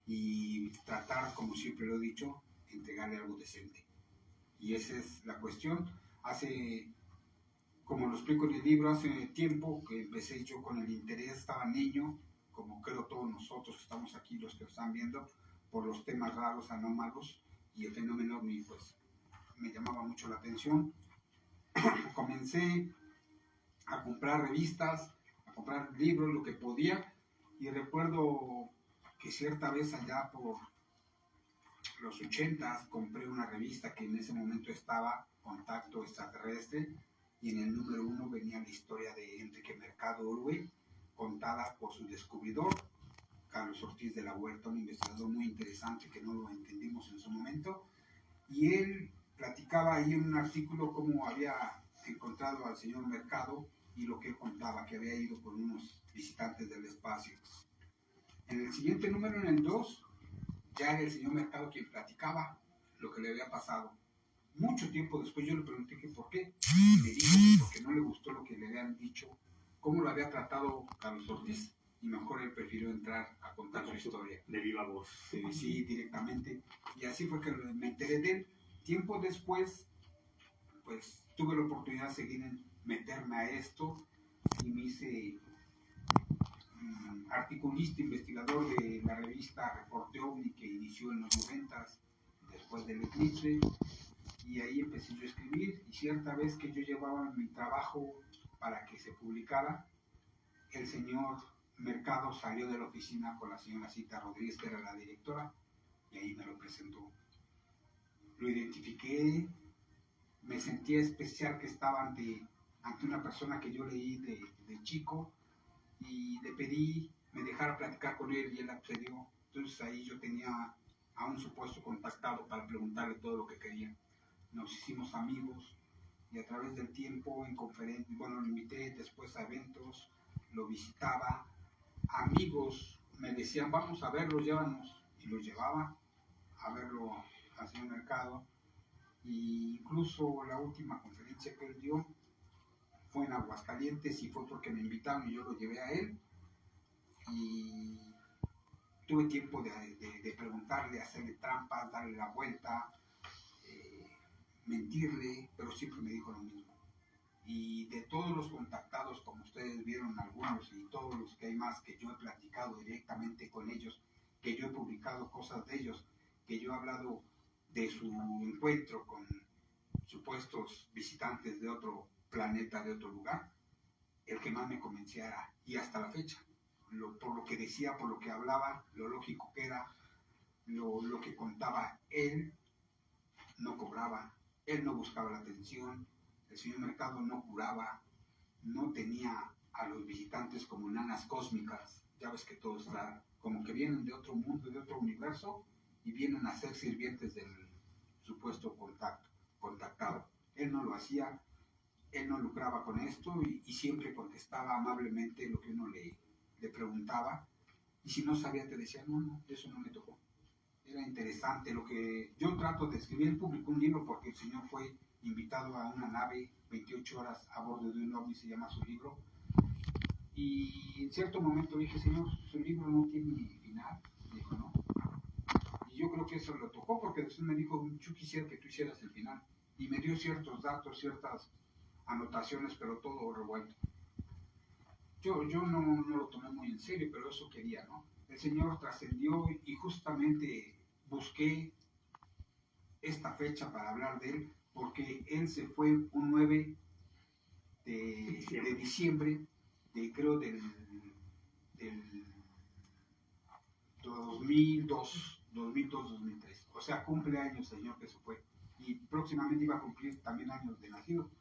y tratar, como siempre lo he dicho, entregarle algo decente. Y esa es la cuestión. Como lo explico en el libro, hace tiempo que empecé yo con el interés, estaba niño, como creo todos nosotros que estamos aquí, los que lo están viendo, por los temas raros, anómalos, y el fenómeno ovni, pues me llamaba mucho la atención. Comencé a comprar revistas, a comprar libros, lo que podía, y recuerdo que cierta vez allá por los 80s compré una revista que en ese momento estaba, Contacto Extraterrestre, y en el número 1 venía la historia de Enrique Mercado Urbe, contada por su descubridor, Carlos Ortiz de la Huerta, un investigador muy interesante que no lo entendimos en su momento, y él platicaba ahí en un artículo cómo había encontrado al señor Mercado y lo que él contaba, que había ido con unos visitantes del espacio. En el siguiente número, en el 2, ya era el señor Mercado quien platicaba lo que le había pasado. Mucho tiempo después yo le pregunté que por qué. Me dijo que porque no le gustó lo que le habían dicho, cómo lo había tratado Carlos Ortiz, y mejor él prefirió entrar a contar su historia. De viva voz. Sí, directamente. Y así fue que me enteré de él. Tiempo después, pues tuve la oportunidad de seguir meterme a esto y me hice articulista, investigador de la revista Reporte OVNI, que inició en los 90s, después del eclipse, y ahí empecé yo a escribir. Y cierta vez que yo llevaba mi trabajo para que se publicara, el señor Mercado salió de la oficina con la señora Cita Rodríguez, que era la directora, y ahí me lo presentó. Lo identifiqué, me sentía especial que estaba ante una persona que yo leí de chico, y le pedí me dejara platicar con él y él accedió. Entonces ahí yo tenía a un supuesto contactado para preguntarle todo lo que quería. Nos hicimos amigos y a través del tiempo en conferencias, bueno, lo invité después a eventos, lo visitaba, amigos me decían vamos a verlo, llévanos, y lo llevaba a verlo al señor Mercado. Y incluso la última conferencia que él dio fue en Aguascalientes y fue porque me invitaron y yo lo llevé a él, y tuve tiempo de preguntarle, hacerle trampas, darle la vuelta, mentirle, pero siempre me dijo lo mismo. Y de todos los contactados, como ustedes vieron algunos y todos los que hay más que yo he platicado directamente con ellos, que yo he publicado cosas de ellos, que yo he hablado de su encuentro con supuestos visitantes de otro planeta, de otro lugar, el que más me convencía, y hasta la fecha, por lo que decía, por lo que hablaba, lo lógico que era, lo que contaba, él no cobraba, él no buscaba la atención, el señor Mercado no curaba, no tenía a los visitantes como nanas cósmicas. Ya ves que todos están como que vienen de otro mundo, de otro universo, y vienen a ser sirvientes del supuesto contactado. Él no lo hacía, él no lucraba con esto, y siempre contestaba amablemente lo que uno le preguntaba, y si no sabía te decía, no, eso no me tocó. Era interesante lo que yo trato de escribir. Él publicó un libro porque el señor fue invitado a una nave 28 horas a bordo de un ovni, se llama su libro, y en cierto momento dije, señor, su libro no tiene final. Me dijo, no. Y yo creo que eso lo tocó, porque después me dijo, yo quisiera que tú hicieras el final, y me dio ciertos datos, ciertas anotaciones, pero todo revuelto. Yo no lo tomé muy en serio, pero eso quería, ¿no? El señor trascendió, y justamente busqué esta fecha para hablar de él, porque él se fue un 9 de diciembre, creo del 2002-2003. O sea, cumple años el señor que se fue. Y próximamente iba a cumplir también años de nacido.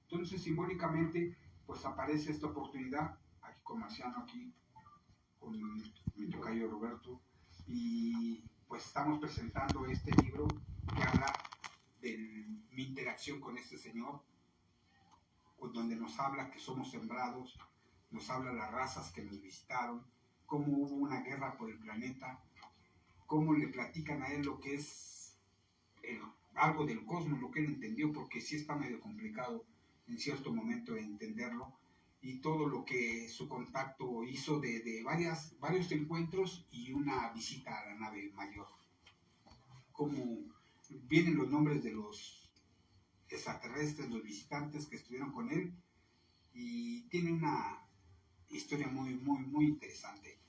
Entonces, simbólicamente, pues aparece esta oportunidad, aquí con Marciano, aquí con mi tocayo Roberto, y pues estamos presentando este libro que habla de mi interacción con este señor, donde nos habla que somos sembrados, nos habla las razas que nos visitaron, cómo hubo una guerra por el planeta, cómo le platican a él lo que es algo del cosmos, lo que él entendió, porque sí está medio complicado en cierto momento de entenderlo, y todo lo que su contacto hizo de varios encuentros y una visita a la nave mayor. Cómo vienen los nombres de los extraterrestres, los visitantes que estuvieron con él, y tiene una historia muy interesante.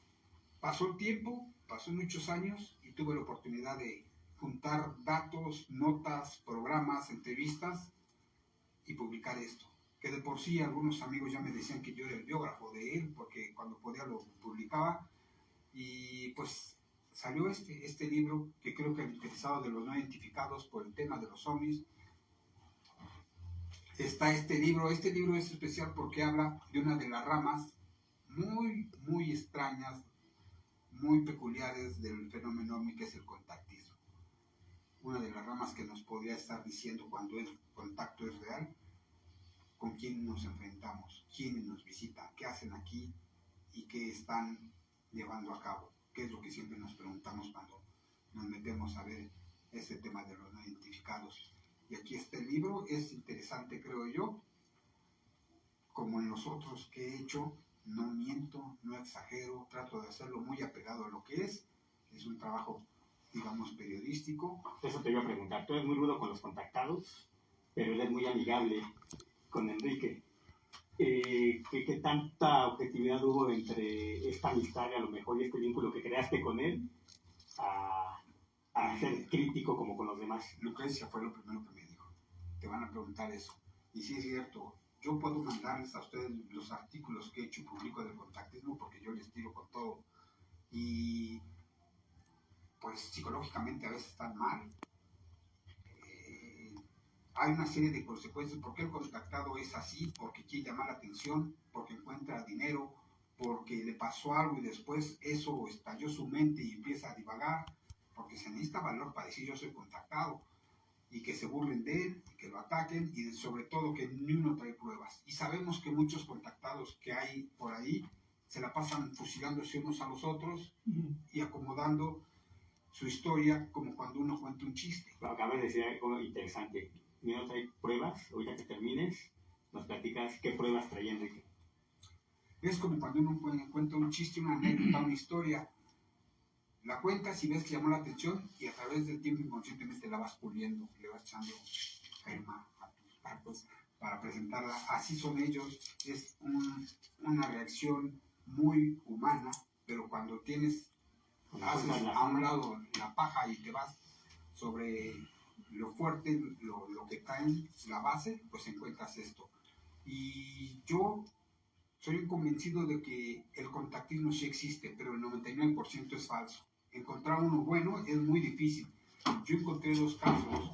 Pasó el tiempo, pasó muchos años y tuve la oportunidad de juntar datos, notas, programas, entrevistas y publicar esto. Que de por sí algunos amigos ya me decían que yo era el biógrafo de él, porque cuando podía lo publicaba. Y pues salió este libro, que creo que el interesado de los no identificados por el tema de los ovnis. Está este libro es especial porque habla de una de las ramas muy extrañas, muy peculiares del fenómeno ovni, que es el contactismo. Una de las ramas que nos podría estar diciendo cuando el contacto es real, con quién nos enfrentamos, quiénes nos visitan, qué hacen aquí y qué están llevando a cabo, que es lo que siempre nos preguntamos cuando nos metemos a ver este tema de los no identificados. Y aquí está el libro, es interesante, creo yo, como en los otros que he hecho, no miento, no exagero, trato de hacerlo muy apegado a lo que es un trabajo, digamos, periodístico. Eso te iba a preguntar, tú eres muy rudo con los contactados, pero eres muy amigable con Enrique. ¿Qué tanta objetividad hubo entre esta amistad y a lo mejor este vínculo que creaste con él a ser crítico como con los demás? Lucrecia fue lo primero que me dijo. Te van a preguntar eso. Y sí es cierto, yo puedo mandarles a ustedes los artículos que he hecho y publico del contactismo porque yo les tiro con todo. Y pues psicológicamente a veces están mal. Hay una serie de consecuencias. ¿Por qué el contactado es así? Porque quiere llamar la atención, porque encuentra dinero, porque le pasó algo y después eso estalló su mente y empieza a divagar, porque se necesita valor para decir yo soy contactado, y que se burlen de él, y que lo ataquen, y sobre todo que ni uno trae pruebas. Y sabemos que muchos contactados que hay por ahí se la pasan fusilándose unos a los otros y acomodando su historia como cuando uno cuenta un chiste. Acabas de decir algo interesante. Ni no trae pruebas. Ahorita que termines, nos platicas qué pruebas trae Enrique. Es como cuando uno cuenta un chiste, una anécdota, una historia. La cuentas y ves que llamó la atención y a través del tiempo inconscientemente la vas puliendo, le vas echando crema a tus tacos para presentarla. Así son ellos. Es una reacción muy humana, pero cuando haces a un lado la paja y te vas sobre lo fuerte, lo que cae, la base, pues encuentras esto. Y yo soy un convencido de que el contactismo sí existe, pero el 99% es falso. Encontrar uno bueno es muy difícil. Yo encontré 2 casos.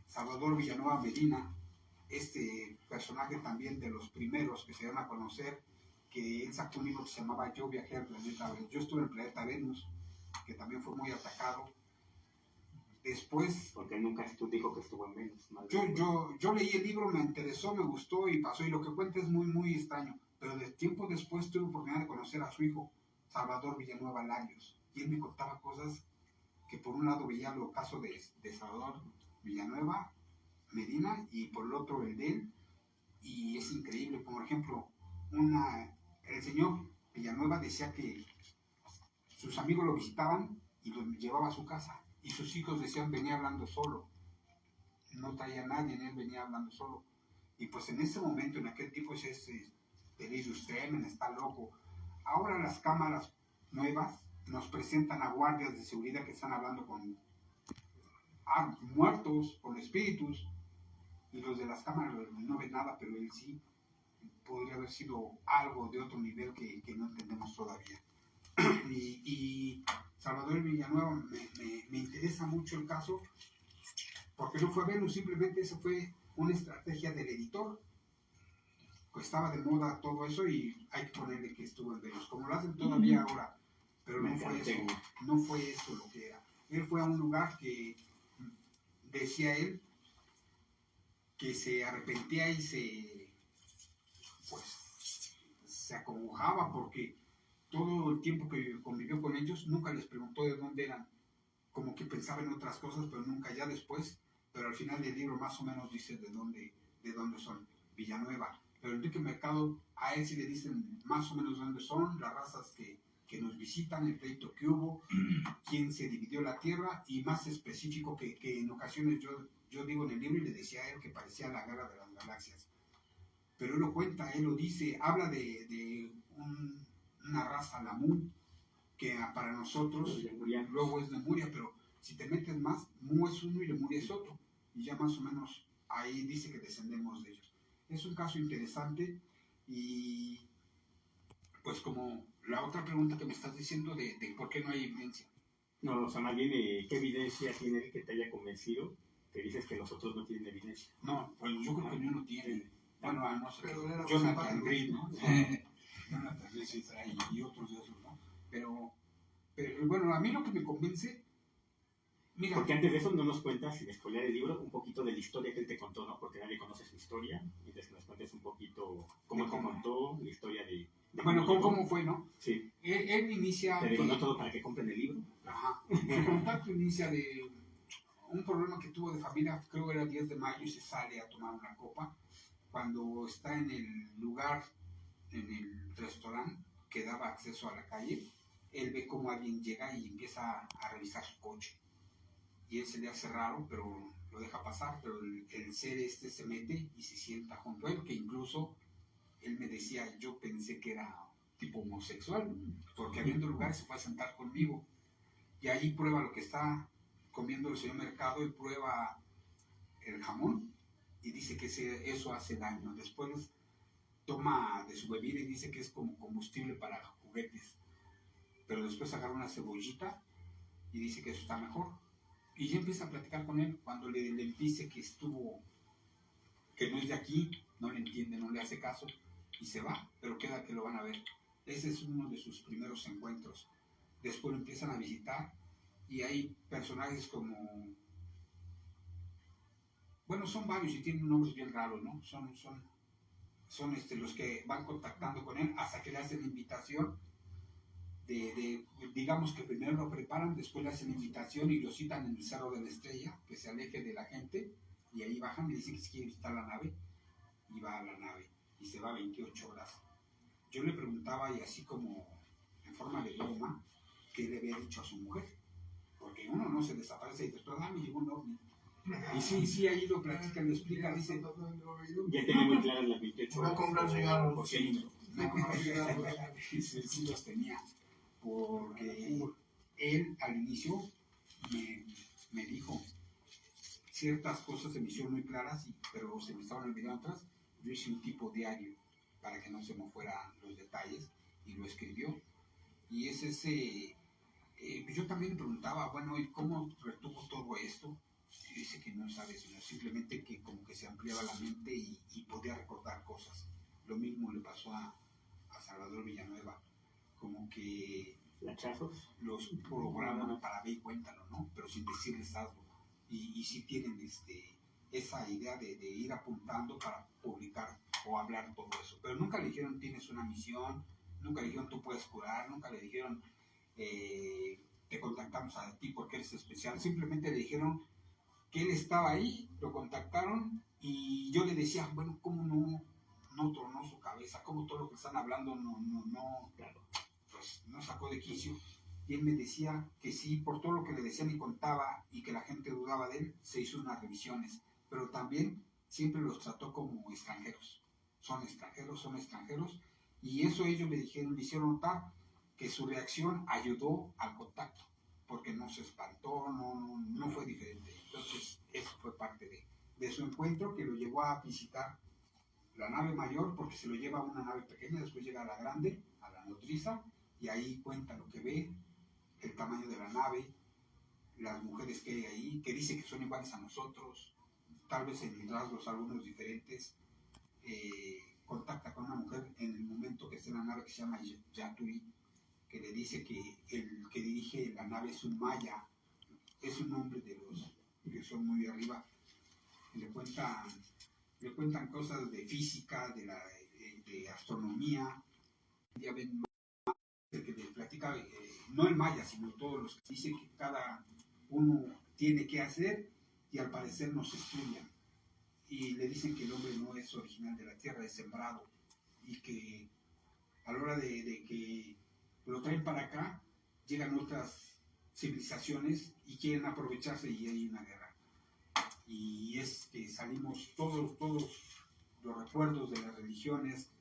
Salvador Villanueva Medina, este personaje también de los primeros que se dan a conocer, que él sacó un libro que se llamaba Yo viajé al planeta Venus. Yo estuve en el planeta Venus, que también fue muy atacado. Después... Porque nunca dijo que estuvo en Venus. Yo leí el libro, me interesó, me gustó y pasó. Y lo que cuenta es muy extraño. Pero de tiempo después tuve oportunidad de conocer a su hijo, Salvador Villanueva Larios. Y él me contaba cosas que por un lado veía el caso de Salvador Villanueva Medina y por el otro el de él. Y es increíble. Por ejemplo, el señor Villanueva decía que sus amigos lo visitaban y lo llevaba a su casa. Y sus hijos decían, venía hablando solo. No traía a nadie, él venía hablando solo. Y pues en ese momento, en aquel tiempo, es delirium tremens, está loco. Ahora las cámaras nuevas nos presentan a guardias de seguridad que están hablando con muertos, con espíritus, y los de las cámaras no ven nada, pero él sí. Podría haber sido algo de otro nivel que no entendemos todavía. y Salvador Villanueva me interesa mucho el caso, porque no fue Venus, simplemente eso fue una estrategia del editor. Pues estaba de moda todo eso y hay que ponerle que estuvo en Venus, como lo hacen todavía ahora, pero no fue eso lo que era. Él fue a un lugar que decía él que se arrepentía y se acongojaba porque todo el tiempo que convivió con ellos nunca les preguntó de dónde eran, como que pensaba en otras cosas, pero nunca, ya después, pero al final del libro más o menos dice de dónde son. Villanueva. pero Enrique Mercado, a él sí le dicen más o menos dónde son, las razas que nos visitan, el pleito que hubo, quién se dividió la tierra, y más específico que en ocasiones yo digo en el libro y le decía a él que parecía la guerra de las galaxias. Pero él lo cuenta, él lo dice, habla de una raza Lamú, que para nosotros luego es Lemuria, pero si te metes más, Mu es uno y Lemuria es otro, y ya más o menos ahí dice que descendemos de ellos. Es un caso interesante, y pues como la otra pregunta que me estás diciendo de por qué no hay evidencia. No, o sea, más bien, ¿qué evidencia tiene que te haya convencido que dices que los otros no tienen evidencia? No, pues yo creo que ni uno tiene. Bueno, a no ser Pero Jonathan Reed, ¿no? Jonathan Reed sí trae, y otros de esos, ¿no? Pero bueno, a mí lo que me convence, mira, Porque antes de eso no nos cuentas, sin spoiler el libro, un poquito de la historia que él te contó, ¿no? Porque nadie conoce su historia. Entonces que nos cuentes un poquito cómo te contó la historia de bueno, cómo fue, ¿no? Sí. Él inicia... Te digo, no todo para que compren el libro. Ajá. Su contacto inicia de un problema que tuvo de familia, creo que era el 10 de mayo, y se sale a tomar una copa. Cuando está en el lugar, en el restaurante que daba acceso a la calle, él ve cómo alguien llega y empieza a revisar su coche. Y él se le hace raro, pero lo deja pasar, pero el ser este se mete y se sienta junto a él, que incluso él me decía, yo pensé que era tipo homosexual, porque habiendo lugar se fue a sentar conmigo. Y ahí prueba lo que está comiendo el señor Mercado, y prueba el jamón y dice que eso hace daño. Después toma de su bebida y dice que es como combustible para juguetes. Pero después agarra una cebollita y dice que eso está mejor. Y ya empieza a platicar con él. Cuando le dice que que no es de aquí, no le entiende, no le hace caso y se va, pero queda que lo van a ver. Ese es uno de sus primeros encuentros. Después lo empiezan a visitar y hay personajes como, bueno, son varios y tienen nombres bien raros, ¿no? Son los que van contactando con él hasta que le hacen la invitación digamos que primero lo preparan, después le hacen la invitación y lo citan en el Cerro de la Estrella, que se aleje de la gente, y ahí bajan y dicen que si quiere visitar la nave, y va a la nave, y se va 28 horas. Yo le preguntaba, y así como en forma de broma, qué le había dicho a su mujer, porque uno no se desaparece y después, me llegó un ovni. Y sí, ahí lo platica, lo explica, dice... Ya tenía muy claras las 28 horas. Voy a comprar cigarros. Sí los tenía, porque él al inicio me dijo ciertas cosas, se me hicieron muy claras, pero se me estaban olvidando otras. Yo hice un tipo diario para que no se me fueran los detalles, y lo escribió. Y es ese... yo también le preguntaba, bueno, ¿y cómo retuvo todo esto? Y dice que no sabe, sino simplemente que como que se ampliaba la mente y podía recordar cosas. Lo mismo le pasó a Salvador Villanueva, como que los programas para ver y cuéntalo, ¿no? Pero sin decirles algo. Y sí tienen esa idea de ir apuntando para publicar o hablar todo eso. Pero nunca le dijeron tienes una misión, nunca le dijeron tú puedes curar, nunca le dijeron te contactamos a ti porque eres especial. Simplemente le dijeron que él estaba ahí, lo contactaron, y yo le decía, bueno, ¿cómo no tronó su cabeza? ¿Cómo todo lo que están hablando pues no sacó de quicio? Y él me decía que sí, por todo lo que le decían y contaba y que la gente dudaba de él, se hizo unas revisiones, pero también siempre los trató como extranjeros. Son extranjeros, y eso ellos le hicieron notar que su reacción ayudó al contacto, porque no se espantó, no fue diferente. Entonces, eso fue parte de su encuentro, que lo llevó a visitar la nave mayor, porque se lo lleva a una nave pequeña, después llega a la grande, a la nodriza, y ahí cuenta lo que ve, el tamaño de la nave, las mujeres que hay ahí, que dice que son iguales a nosotros, tal vez en rasgos algunos diferentes. Contacta con una mujer en el momento que está en la nave, que se llama Yaturi, que le dice que el que dirige la nave es un maya, es un hombre de los que son muy arriba. Le cuentan cosas de física, de astronomía. Ya ven el que le platica, no el maya, sino todos los que dicen que cada uno tiene que hacer, y al parecer nos estudian. y le dicen que el hombre no es original de la tierra, es sembrado, y que a la hora de que lo traen para acá, llegan otras civilizaciones y quieren aprovecharse y hay una guerra. Y es que salimos todos los recuerdos de las religiones,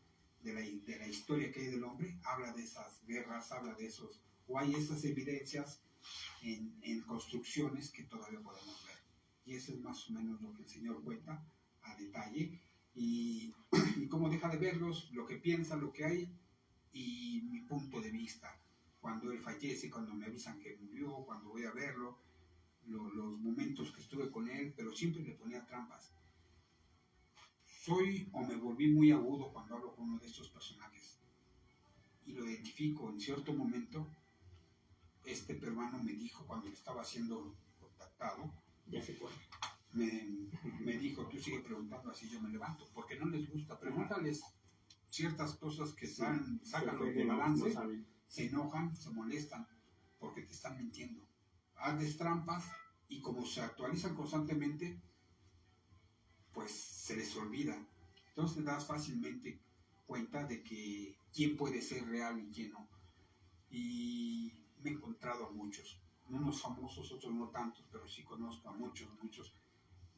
de la historia que hay del hombre, habla de esas guerras, habla de esos, o hay esas evidencias en construcciones que todavía podemos ver. Y eso es más o menos lo que el Señor cuenta a detalle, y cómo deja de verlos, lo que piensa, lo que hay, y mi punto de vista. Cuando él fallece, cuando me avisan que murió, cuando voy a verlo, los momentos que estuve con él, pero siempre le ponía trampas. Soy o me volví muy agudo cuando hablo con uno de estos personajes y lo identifico. En cierto momento, este peruano me dijo, cuando le estaba siendo contactado, Ya se fue. me dijo, tú sigue preguntando, así yo me levanto, porque no les gusta. Pregúntales ciertas cosas que sacan los de balance, se enojan, se molestan, porque te están mintiendo. Hazles trampas y como se actualizan constantemente, pues se les olvida. Entonces te das fácilmente cuenta de que quién puede ser real y quién no. Y me he encontrado a muchos, unos famosos, otros no tantos, pero sí conozco a muchos.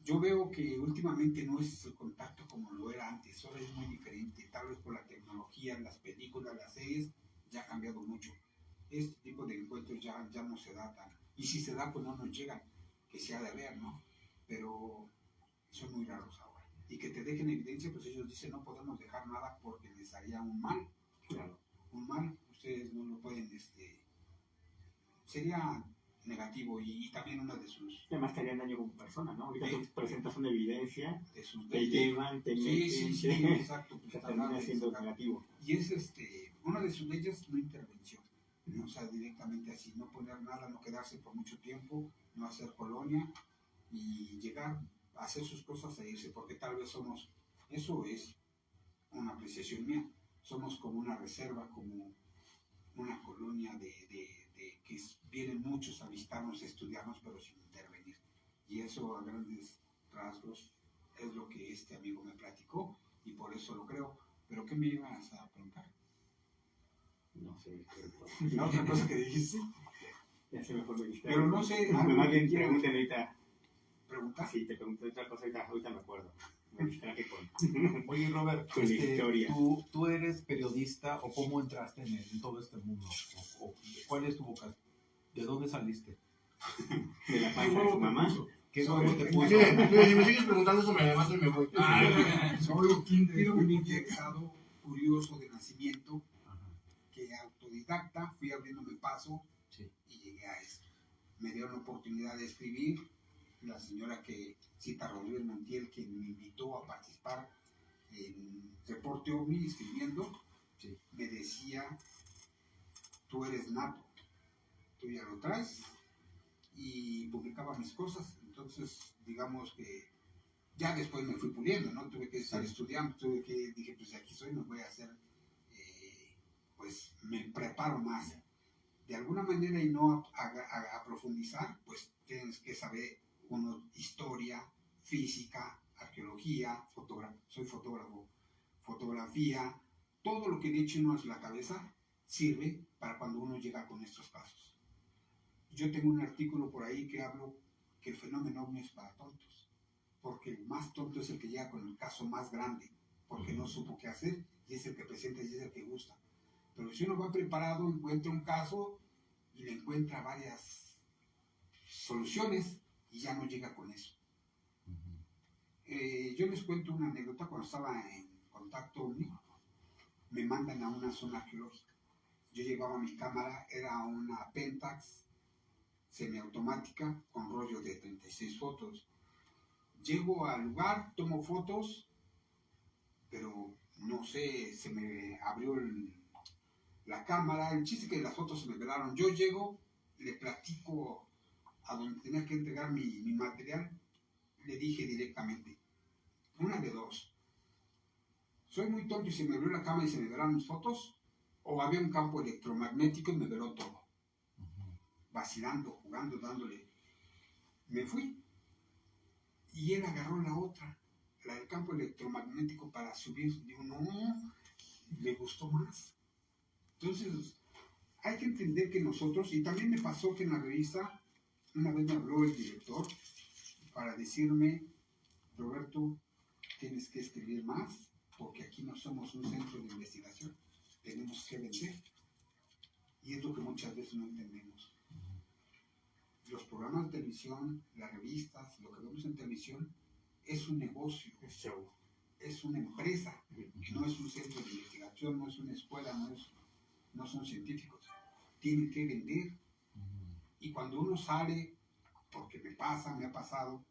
Yo veo que últimamente no es el contacto como lo era antes, ahora es muy diferente, tal vez por la tecnología, las películas, las series, ya ha cambiado mucho. Este tipo de encuentros ya no se da tan, y si se da pues no nos llegan, que se ha de ver, ¿no? Pero son muy raros ahora. Y que te dejen evidencia, pues ellos dicen no podemos dejar nada porque les haría un mal. Claro. Un mal, ustedes no lo pueden, sería negativo, y también una de sus... Además te harían daño como persona, ¿no? Ahorita tú presentas una evidencia, de sus te llevan, te meten, sí, exacto. Pues termina siendo negativo. Y es una de sus leyes, no intervención. O sea, directamente así, no poner nada, no quedarse por mucho tiempo, no hacer colonia y llegar a hacer sus cosas e irse, porque tal vez somos, eso es una apreciación mía, somos como una reserva, como una colonia de que vienen muchos a visitarnos, a estudiarnos, pero sin intervenir. Y eso a grandes rasgos es lo que este amigo me platicó y por eso lo creo. ¿Pero qué me ibas a preguntar? No sé. La otra cosa que dijiste. Ya se me fue el misterio. Pero no sé. Más bien pregúntenme ahorita. ¿Pregunta? Sí, te pregunté otra cosa, ahorita me acuerdo. Me distraje con... Oye, Robert, con historia. ¿tú eres periodista o cómo entraste en todo este mundo? ¿Cuál es tu vocación? ¿De dónde saliste? De la panza de su mamá. ¿Qué huevo te puso? Si me sigues preguntando eso me levanto y me voy. Soy un indexado curioso de nacimiento, que autodidacta, fui abriéndome paso y llegué a esto. Me dieron la oportunidad de escribir. La señora Cita Rodríguez Montiel, que me invitó a participar en Reporte OVNI escribiendo, me decía, tú eres nato, tú ya lo traes, y publicaba mis cosas. Entonces, digamos que ya después me fui puliendo, ¿no? Tuve que estar estudiando, dije, pues aquí soy, me voy a hacer, pues me preparo más. De alguna manera, y no a profundizar, pues tienes que saber historia, física, arqueología, soy fotógrafo, fotografía, todo lo que le eche uno a la cabeza sirve para cuando uno llega con estos casos. Yo tengo un artículo por ahí que hablo que el fenómeno ovni es para tontos, porque el más tonto es el que llega con el caso más grande, porque no supo qué hacer, y es el que presenta y es el que gusta. Pero si uno va preparado, encuentra un caso y le encuentra varias soluciones y ya no llega con eso. Yo les cuento una anécdota. Cuando estaba en Contacto OVNI, me mandan a una zona arqueológica. Yo llevaba mi cámara, era una Pentax semiautomática con rollo de 36 fotos. Llego al lugar, tomo fotos, pero no sé, se me abrió la cámara. El chiste es que las fotos se me velaron. Yo llego, le platico a donde tenía que entregar mi material, le dije directamente, una de dos, soy muy tonto y se me abrió la cámara y se me velaron mis fotos, o había un campo electromagnético y me veló todo, vacilando, jugando, dándole. Me fui y él agarró la del campo electromagnético para subir. Digo, no, me gustó más. Entonces, hay que entender que nosotros, y también me pasó que en la revista, una vez me habló el director para decirme, Roberto, tienes que escribir más, porque aquí no somos un centro de investigación, tenemos que vender. Y es lo que muchas veces no entendemos. Los programas de televisión, las revistas, lo que vemos en televisión, es un negocio, Es show. es una empresa, no es un centro de investigación, no es una escuela, no son científicos. Tienen que vender. Y cuando uno sale, porque me ha pasado,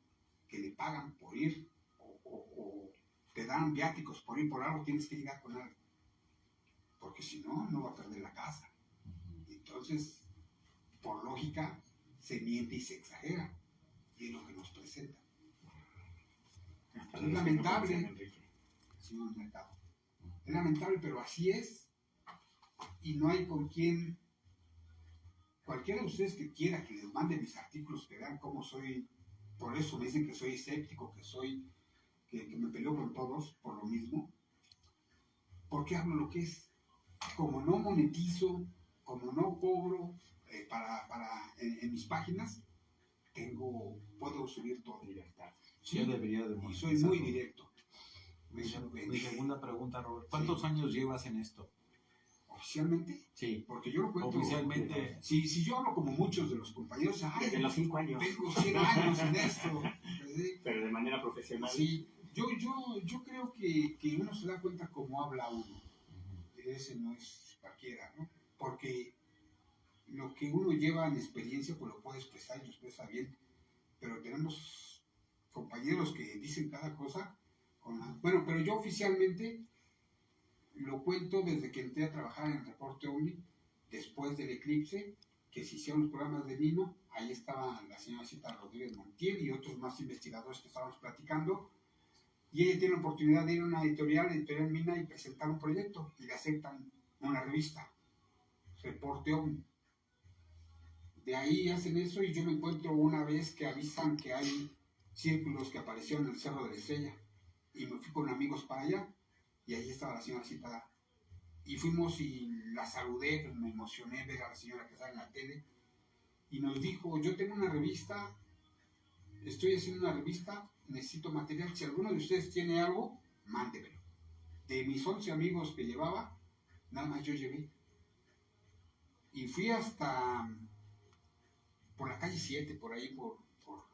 que le pagan por ir, o te dan viáticos por ir por algo, tienes que llegar con algo. Porque si no, no va a perder la casa. Entonces, por lógica, se miente y se exagera. Y es lo que nos presenta. Es lamentable, señor Mercado. Es lamentable, pero así es. Y no hay con quien. Cualquiera de ustedes que quiera que les mande mis artículos, que vean cómo soy. Por eso me dicen que soy escéptico, que me peleo con todos por lo mismo. Porque hablo lo que es. Como no monetizo, como no cobro en mis páginas, puedo subir todo. Libertad. Sí, debería de Y soy muy directo. Mi segunda pregunta, Robert. ¿Cuántos años llevas en esto? Oficialmente, Sí. porque yo lo cuento. Oficialmente. Si yo hablo como muchos de los compañeros, Desde los 5 años. tengo 100 años en esto. Pero de manera profesional. Sí, yo creo que uno se da cuenta cómo habla uno. Ese no es cualquiera, ¿no? Porque lo que uno lleva en experiencia, pues lo puede expresar y lo expresa bien. Pero tenemos compañeros que dicen cada cosa. Bueno, pero yo oficialmente lo cuento desde que entré a trabajar en el Reporte OVNI, después del eclipse, que se hicieron los programas de Nino. Ahí estaba la señora Cita Rodríguez Montiel y otros más investigadores que estábamos platicando. Y ella tiene la oportunidad de ir a una editorial Mina, y presentar un proyecto. Y le aceptan una revista, Reporte OVNI. De ahí hacen eso y yo me encuentro una vez que avisan que hay círculos que aparecieron en el Cerro de la Estrella. Y me fui con amigos para allá. Y ahí estaba la señora Cita. Y fuimos y la saludé, pues me emocioné ver a la señora que sale en la tele. Y nos dijo, yo tengo una revista, estoy haciendo una revista, necesito material. Si alguno de ustedes tiene algo, mándemelo. De mis 11 amigos que llevaba, nada más yo llevé. Y fui hasta por la calle 7, por ahí por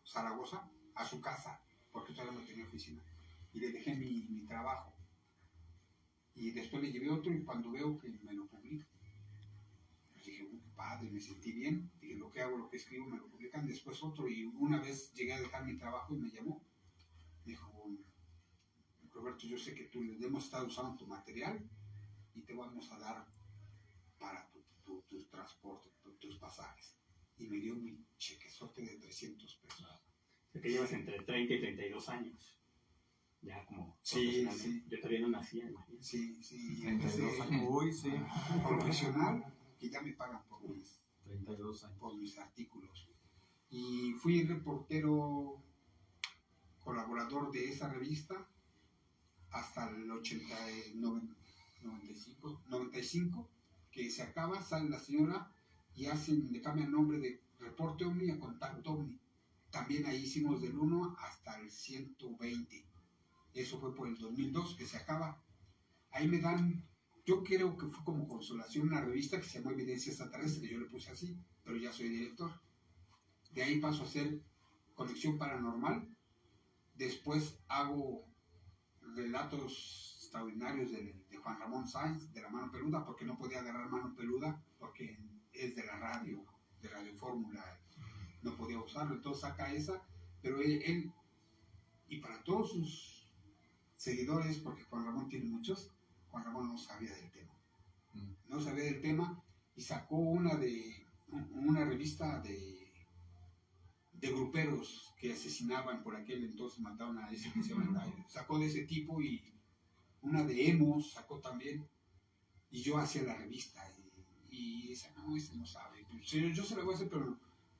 Zaragoza, a su casa, porque todavía no tenía oficina. Y le dejé mi trabajo. Y después le llevé otro y cuando veo que me lo publican, pues dije, padre, me sentí bien. Dije, lo que hago, lo que escribo, me lo publican. Después otro y una vez llegué a dejar mi trabajo y me llamó. Me dijo, Roberto, yo sé que tú hemos estado usando tu material y te vamos a dar para tu transporte, tus pasajes. Y me dio mi chequezote de 300 pesos. O sea, que llevas entre 30 y 32 años. Ya como Sí, profesional, sí. Yo todavía no nacía, imagínate. Sí. 32 años. Uy, sí. Profesional, que ya me pagan 32 años. por mis artículos. Y fui reportero colaborador de esa revista hasta el 95, que se acaba, sale la señora y le cambian el nombre de Reporte OVNI a Contacto OVNI. También ahí hicimos del 1 hasta el 120. Eso fue por el 2002 que se acaba. Ahí me dan, yo creo que fue como consolación, una revista que se llamó Evidencia Extraterrestre, yo le puse así, pero ya soy director. De ahí paso a hacer Conexión Paranormal. Después hago relatos extraordinarios de Juan Ramón Sáenz, de La Mano Peluda, porque no podía agarrar Mano Peluda, porque es de la radio, de Radio Fórmula, no podía usarlo, entonces saca esa, pero él y para todos sus seguidores, porque Juan Ramón tiene muchos, Juan Ramón no sabía del tema. No sabía del tema y sacó una revista de gruperos que asesinaban por aquel entonces, mataron a ese que se llama sacó de ese tipo y una de emos sacó también y yo hacía la revista y ese no sabe. Pues, yo se la voy a hacer,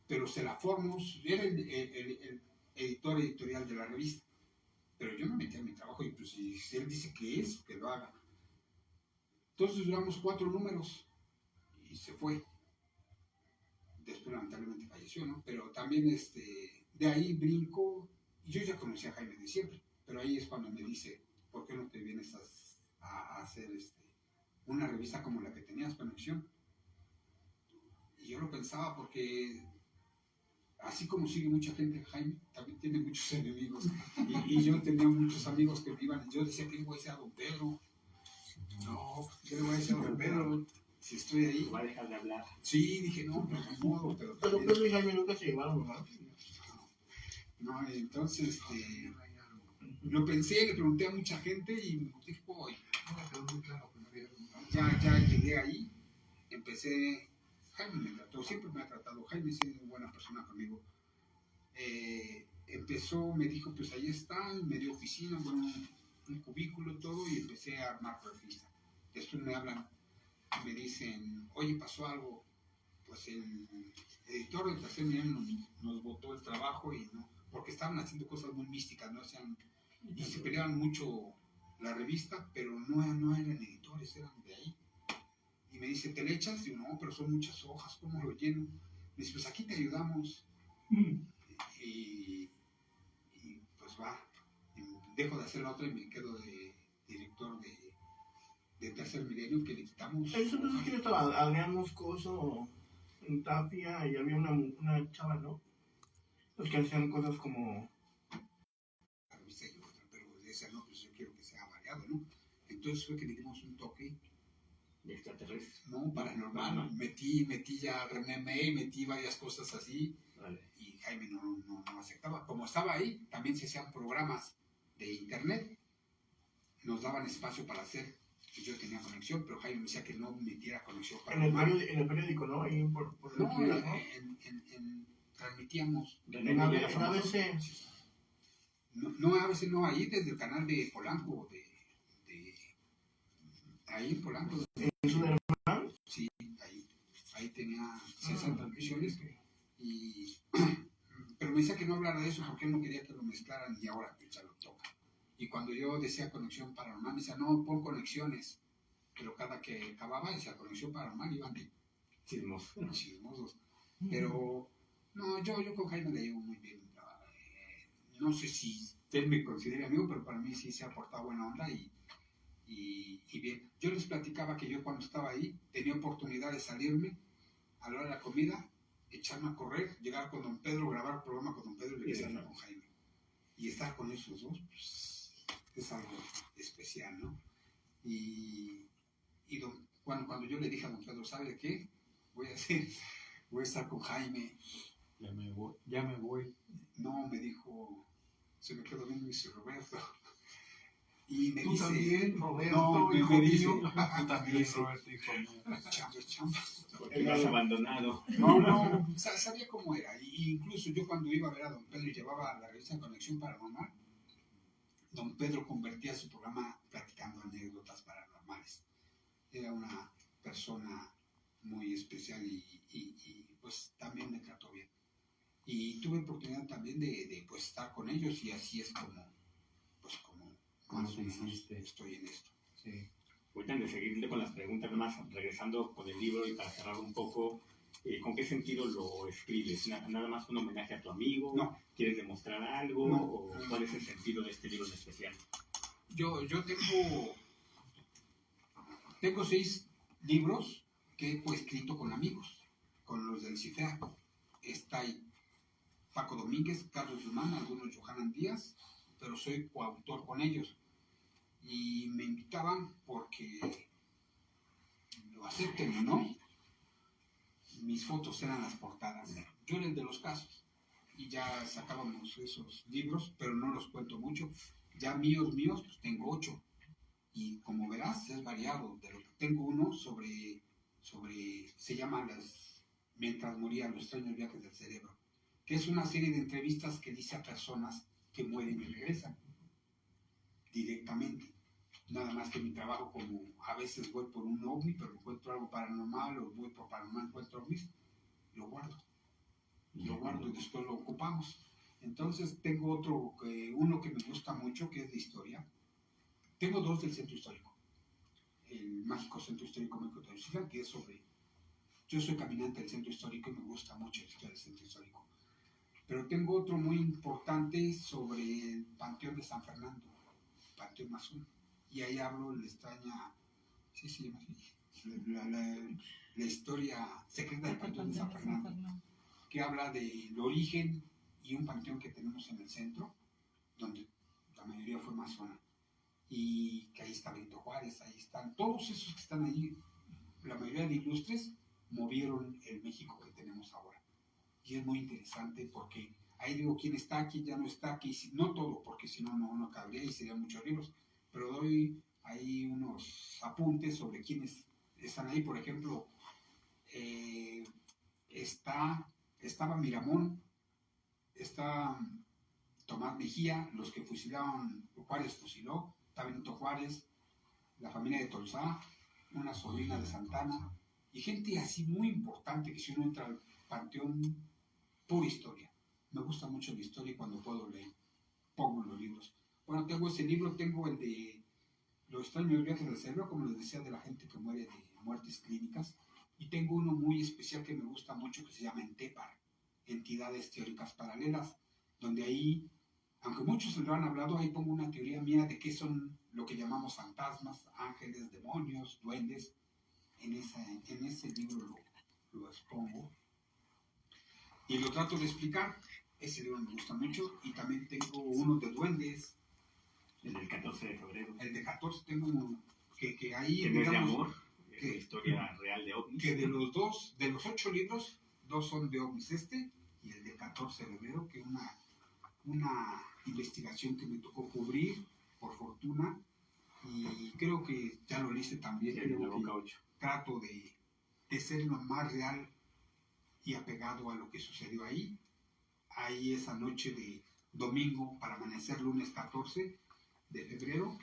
pero se la formo. Era el editorial de la revista. pero yo me metí a mi trabajo y pues si él dice que es, que lo haga. Entonces duramos 4 números y se fue. Después lamentablemente falleció, ¿no? Pero también de ahí brinco, y yo ya conocía a Jaime de siempre, pero ahí es cuando me dice, ¿por qué no te vienes a hacer una revista como la que tenías, Conexión? Y yo lo pensaba porque así como sigue mucha gente, Jaime también tiene muchos enemigos. Y yo tenía muchos amigos que me iban, yo decía, ¿qué le voy a decir a don Pedro? No, ¿qué le voy a decir a don Pedro? Si estoy ahí. Va a dejar de hablar. Sí, dije, no, pero de modo, pero Pero también... Pedro y Jaime nunca se llevaron, ¿verdad? No, entonces, lo pensé, le pregunté a mucha gente y dije, "Uy, ya llegué ahí, empecé, Jaime me trató, siempre me ha tratado, Jaime es una buena persona conmigo. Empezó, me dijo, pues ahí está, me dio oficina, bueno, un cubículo, todo, y empecé a armar revista. Después me hablan, me dicen, oye, pasó algo, pues el editor del Tercer Milenio nos botó el trabajo y no, porque estaban haciendo cosas muy místicas, ¿no? Y se peleaban mucho la revista, pero no eran editores, eran de ahí. Y me dice, ¿te le echas? Y yo, no, pero son muchas hojas, ¿cómo lo lleno? Me dice, pues aquí te ayudamos. Y pues va, y dejo de hacer la otra y me quedo de director de Tercer Milenio, que le quitamos. Eso entonces, ¿quién estaba? Adrián Moscoso, en Tapia, y había una chava, ¿no? Los que hacían cosas como... La revista y otra, pero de esa no, pues yo quiero que sea variado, ¿no? Entonces fue que le dimos un toque. De extraterrestres. No, paranormal. Metí ya René May, metí varias cosas así. Vale. Y Jaime no aceptaba. Como estaba ahí, también se hacían programas de internet. Nos daban espacio para hacer. Y yo tenía conexión, pero Jaime me decía que no metiera conexión En el paranormal. periódico, ¿no? Ahí por No, el Twitter, transmitíamos. René En May era famoso. ABC. No, a veces no, ahí desde el canal de Polanco, ahí en Polanco. En Suderman. Sí, ahí tenía 60 transmisiones. Pero me decía que no hablara de eso porque él no quería que lo mezclaran y ahora pues ya lo toca. Y cuando yo decía conexión paranormal, me decía, no, pon conexiones. Pero cada que acababa decía conexión paranormal, iban de chismosos. Pero no, yo con Jaime le llevo muy bien. No sé si él me considera amigo, pero para mí sí se ha portado buena onda y bien. Yo les platicaba que yo cuando estaba ahí tenía oportunidad de salirme a la hora de la comida, echarme a correr, llegar con don Pedro, grabar el programa con don Pedro y regresarme con Jaime. Y estar con esos dos, pues, es algo especial, ¿no? Y cuando yo le dije a don Pedro, ¿sabe qué? Voy a estar con Jaime. Ya me voy. No, me dijo, se me quedó viendo y dice, Roberto. Y me Tú dice, también, Roberto, no, hijo me dice, mío. Tú también, Roberto, hijo mío. chamba. Porque lo has abandonado. No, sabía cómo era. Y incluso yo cuando iba a ver a don Pedro y llevaba la revista Conexión Paranormal, don Pedro convertía su programa platicando anécdotas paranormales. Era una persona muy especial y pues también me trató bien. Y tuve oportunidad también de pues estar con ellos y así es como más o menos estoy en esto. Sí. Ahorita de seguirle con las preguntas, más regresando con el libro y para cerrar un poco, ¿con qué sentido lo escribes? ¿Nada más un homenaje a tu amigo? No. ¿Quieres demostrar algo? No. ¿O cuál es el sentido de este libro en especial? Yo tengo 6 libros que he coescrito con amigos, con los del CIFEA. Está ahí Paco Domínguez, Carlos Guzmán, algunos Johanan Díaz, pero soy coautor con ellos. Y me invitaban porque, lo acepten o no, mis fotos eran las portadas. Yo era el de los casos. Y ya sacábamos esos libros, pero no los cuento mucho. Ya míos, pues tengo 8. Y como verás, es variado. De lo que tengo uno se llama Mientras moría, los extraños viajes del cerebro, que es una serie de entrevistas que dice a personas que mueren y regresan directamente. Nada más que mi trabajo, como a veces voy por un ovni, pero encuentro algo paranormal, o voy por paranormal, encuentro ovnis, lo guardo y después lo ocupamos. Entonces tengo otro, uno que me gusta mucho, que es de historia. Tengo dos del centro histórico. El mágico centro histórico México Tenochtitlan, que es sobre... Yo soy caminante del centro histórico y me gusta mucho la historia del centro histórico. Pero tengo otro muy importante sobre el Panteón de San Fernando, Panteón Mazul. Y ahí hablo la extraña... Sí, sí, la historia secreta del Panteón de San Fernando, que habla del origen y un panteón que tenemos en el centro, donde la mayoría fue masona. Y que ahí está Benito Juárez, ahí están todos esos que están ahí, la mayoría de ilustres movieron el México que tenemos ahora. Y es muy interesante porque ahí digo quién está, quién ya no está, no todo, porque si no, no cabría y serían muchos libros, pero doy ahí unos apuntes sobre quiénes están ahí. Por ejemplo, estaba Miramón, está Tomás Mejía, los que fusilaban, Juárez fusiló, está Benito Juárez, la familia de Tolsá, una sobrina de Santana, y gente así muy importante que si uno entra al panteón, pura historia. Me gusta mucho la historia y cuando puedo leer, pongo los libros. Bueno, tengo ese libro, tengo el de Los extraños viajes del cerebro, como les decía, de la gente que muere de muertes clínicas, y tengo uno muy especial que me gusta mucho que se llama Entépar, Entidades Teóricas Paralelas, donde ahí, aunque muchos lo han hablado, ahí pongo una teoría mía de qué son lo que llamamos fantasmas, ángeles, demonios, duendes. En ese libro lo expongo y lo trato de explicar. Ese libro me gusta mucho. Y también tengo uno de duendes. El del 14 de febrero. El de 14 tengo uno que ahí... Que no es de digamos, amor, es la historia real de ovnis. Que de los 8 libros, 2 son de ovnis, y el de 14 de febrero, que una investigación que me tocó cubrir, por fortuna, y creo que ya lo leíste también. El de Boca 8. Trato de ser lo más real y apegado a lo que sucedió ahí. Ahí esa noche de domingo para amanecer lunes 14 de febrero,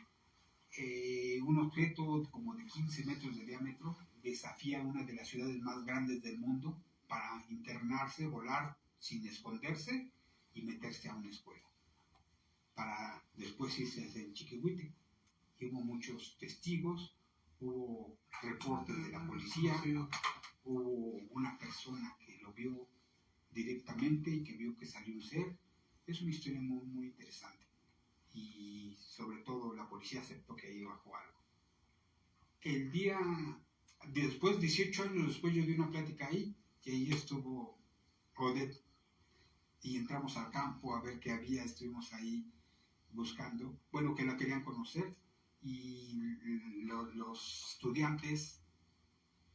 un objeto como de 15 metros de diámetro desafía una de las ciudades más grandes del mundo para internarse, volar sin esconderse y meterse a una escuela, para después irse hacia el Chiquihuite. Y hubo muchos testigos, hubo reportes de la policía, hubo una persona que lo vio directamente y que vio que salió un ser. Es una historia muy, muy interesante. Y sobre todo la policía aceptó que ahí bajó algo. El día después, 18 años después, yo di una plática ahí, y ahí estuvo Odette, y entramos al campo a ver qué había, estuvimos ahí buscando, bueno, que la querían conocer, y los estudiantes,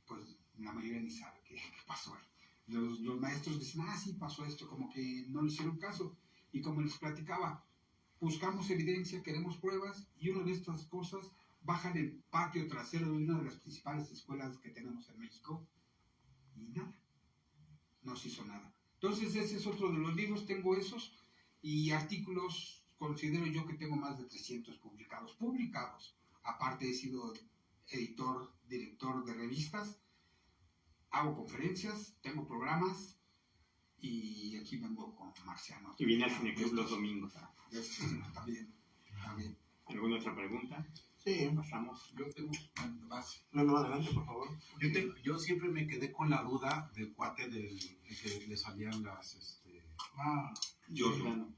pues la mayoría ni sabe qué pasó ahí. Los maestros dicen, sí pasó esto, como que no le hicieron caso, y como les platicaba, buscamos evidencia, queremos pruebas, y una de estas cosas baja en el patio trasero de una de las principales escuelas que tenemos en México, y nada, no se hizo nada. Entonces ese es otro de los libros, tengo esos, y artículos, considero yo que tengo más de 300 publicados. Aparte he sido editor, director de revistas, hago conferencias, tengo programas, y aquí vengo con Marciano. Y viene al Cineclub los domingos. También. ¿Alguna otra pregunta? Sí. Pasamos. Yo tengo más. No, adelante, por favor. Yo siempre me quedé con la duda del cuate de que le salían las... Giordano.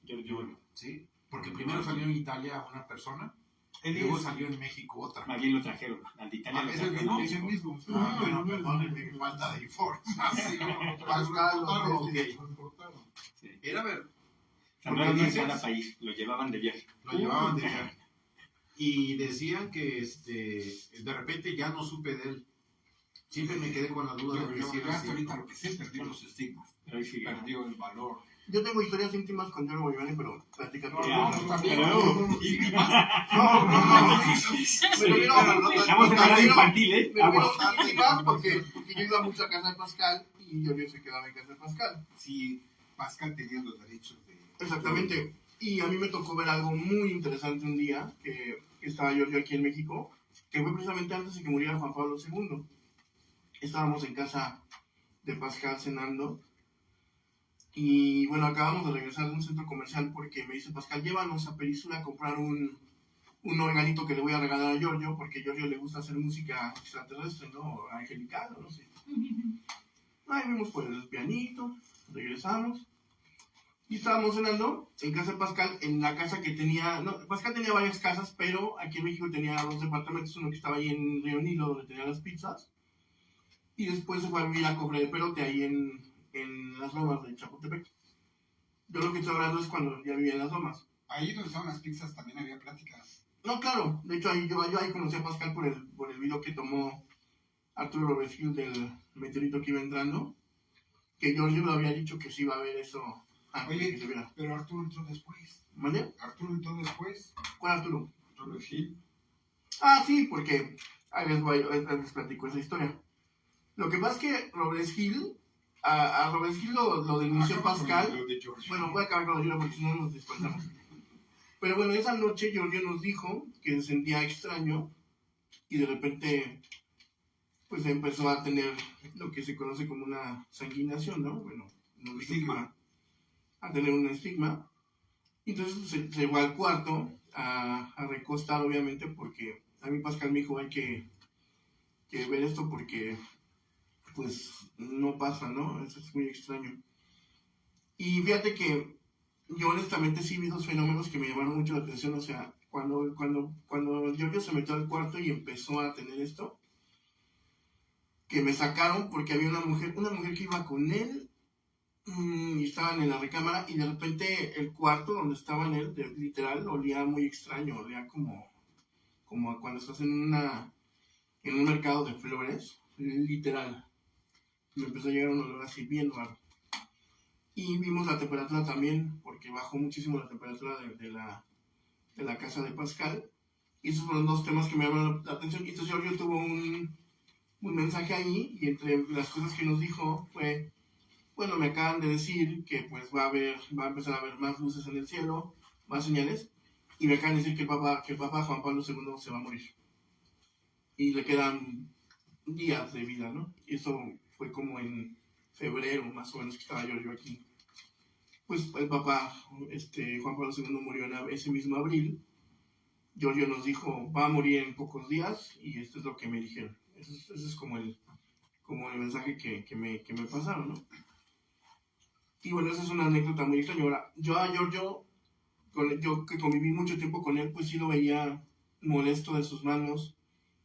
¿Sí? Porque primero salió en Italia una persona, y luego salió en México otra. Más bien lo trajeron. Al de Italia lo Es el trajeron. mismo. Bueno, perdónenme, falta de información. Pascal, Lo importaron. Sí. Era ver, O sea, no era en cada país, lo llevaban de viaje. lo llevaban de viaje. Y decían que de repente ya no supe de él. Siempre me quedé con la duda de que si Yo era hasta ahorita cierto. lo que sé, perdió los estigmas, Pero ahí sigue. perdió el valor. Yo tengo historias íntimas con Diego Boivani, pero platica todo. Estamos en edad infantil, ¿eh? Me vino íntimas porque yo iba mucho a casa de Pascal y yo se quedaba en casa de Pascal. Sí, Pascal tenía los derechos de... Exactamente. Y a mí me tocó ver algo muy interesante un día, que estaba yo aquí en México, que fue precisamente antes de que muriera Juan Pablo II. Estábamos en casa de Pascal cenando Y bueno, acabamos de regresar de un centro comercial porque me dice Pascal, llévanos a Perisura a comprar un organito que le voy a regalar a Giorgio, porque a Giorgio le gusta hacer música extraterrestre, ¿no? Angelical, no sé. Ahí vimos por el pianito, regresamos. Y estábamos cenando en casa de Pascal, en la casa que tenía... No, Pascal tenía varias casas, pero aquí en México tenía 2 departamentos, uno que estaba ahí en Río Nilo, donde tenía las pizzas. Y después se fue a vivir a Cofre de Perote, ahí en las lomas de Chapultepec. Yo lo que estoy hablando es cuando ya vivía en las lomas. Ahí donde estaban las pizzas también había pláticas. No, claro. De hecho, yo ahí conocí a Pascal por el video que tomó Arturo Robespierre del meteorito que iba entrando. Que Giorgio le había dicho que sí iba a ver eso antes de que se viera. Pero Arturo entró después. ¿Vale? Arturo entró después. ¿Cuál Arturo? Robert Hill. Ah, sí, porque ahí les platico esa historia. Lo que pasa es que Robert Hill, a Robert Hill lo denunció Pascal. Bueno, voy a acabar con la lluvia porque si no nos despertamos. Pero bueno, esa noche Giorgio nos dijo que se sentía extraño y de repente pues empezó a tener lo que se conoce como una sanguinación, ¿no? Bueno, un estigma. A tener un estigma. Entonces se fue al cuarto a recostar, obviamente, porque a mí Pascal me dijo hay que ver esto porque pues no pasa, ¿no? Eso es muy extraño. Y fíjate que yo honestamente sí vi 2 fenómenos que me llamaron mucho la atención. O sea, cuando Giorgio se metió al cuarto y empezó a tener esto, que me sacaron porque había una mujer que iba con él y estaban en la recámara y de repente el cuarto donde estaba en él, literal, olía muy extraño, olía como cuando estás en un mercado de flores, literal. Me empezó a llegar un olor así bien raro. Y vimos la temperatura también, porque bajó muchísimo la temperatura de la casa de Pascal. Y esos fueron 2 temas que me llamaron la atención. Y entonces Giorgio tuvo un mensaje ahí, y entre las cosas que nos dijo fue, bueno, me acaban de decir que pues va a empezar a haber más luces en el cielo, más señales, y me acaban de decir que el Papa Juan Pablo II se va a morir. Y le quedan días de vida, ¿no? Y eso fue como en febrero, más o menos, que estaba yo aquí. Pues el Papa Juan Pablo II murió en ese mismo abril. Giorgio nos dijo, va a morir en pocos días, y esto es lo que me dijeron. Ese es como el mensaje que me pasaron, ¿no? Y bueno, esa es una anécdota muy extraña. Ahora, yo a Giorgio, yo que conviví mucho tiempo con él, pues sí lo veía molesto de sus manos,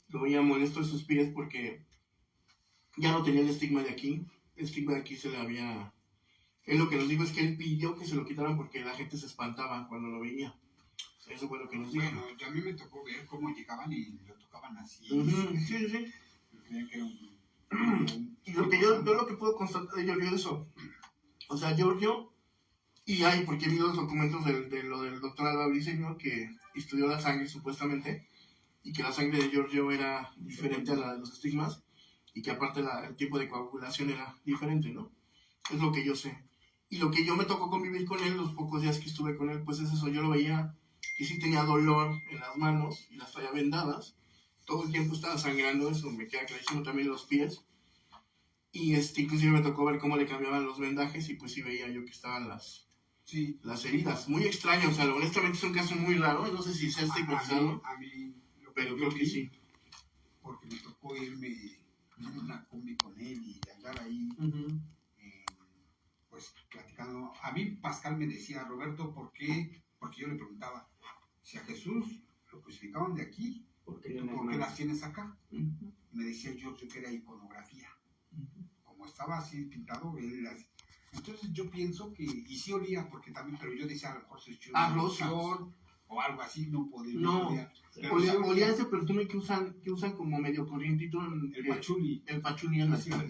lo veía molesto de sus pies, porque ya no tenía el estigma de aquí. El estigma de aquí se le había... Él lo que nos dijo es que él pidió que se lo quitaran porque la gente se espantaba cuando lo veía. Eso fue lo que nos dijo. Bueno, a mí me tocó ver cómo llegaban y lo tocaban así. Sí. Creía que era un Y lo que yo lo que puedo constatar de Giorgio es eso. O sea, Giorgio, y hay, porque vi los documentos de lo del doctor Alba Briceño, que estudió la sangre supuestamente, y que la sangre de Giorgio era diferente a la de los estigmas, y que aparte el tiempo de coagulación era diferente, ¿no? Es lo que yo sé. Y lo que yo me tocó convivir con él, los pocos días que estuve con él, pues es eso. Yo lo veía que sí tenía dolor en las manos y las traía vendadas. Todo el tiempo estaba sangrando, eso me queda clarísimo, también los pies. Y inclusive me tocó ver cómo le cambiaban los vendajes y pues sí veía yo que estaban las heridas. Muy extraño, o sea, honestamente es un caso muy raro, no sé si sea estigmatizado, pero creo que sí. Porque me tocó irme en una combi con él y andar ahí, pues platicando. A mí Pascal me decía, Roberto, ¿por qué? Porque yo le preguntaba, si a Jesús lo crucificaban de aquí, ¿por qué las tienes acá? Me decía Giorgio que era iconografía. Como estaba así pintado, él las... Entonces yo pienso que, y sí olía, porque también, pero yo decía a lo mejor se echó una loción o algo así, no podía. Olía ese perfume que usan como medio corrientito, el pachuli. El pachuli en la ciudad.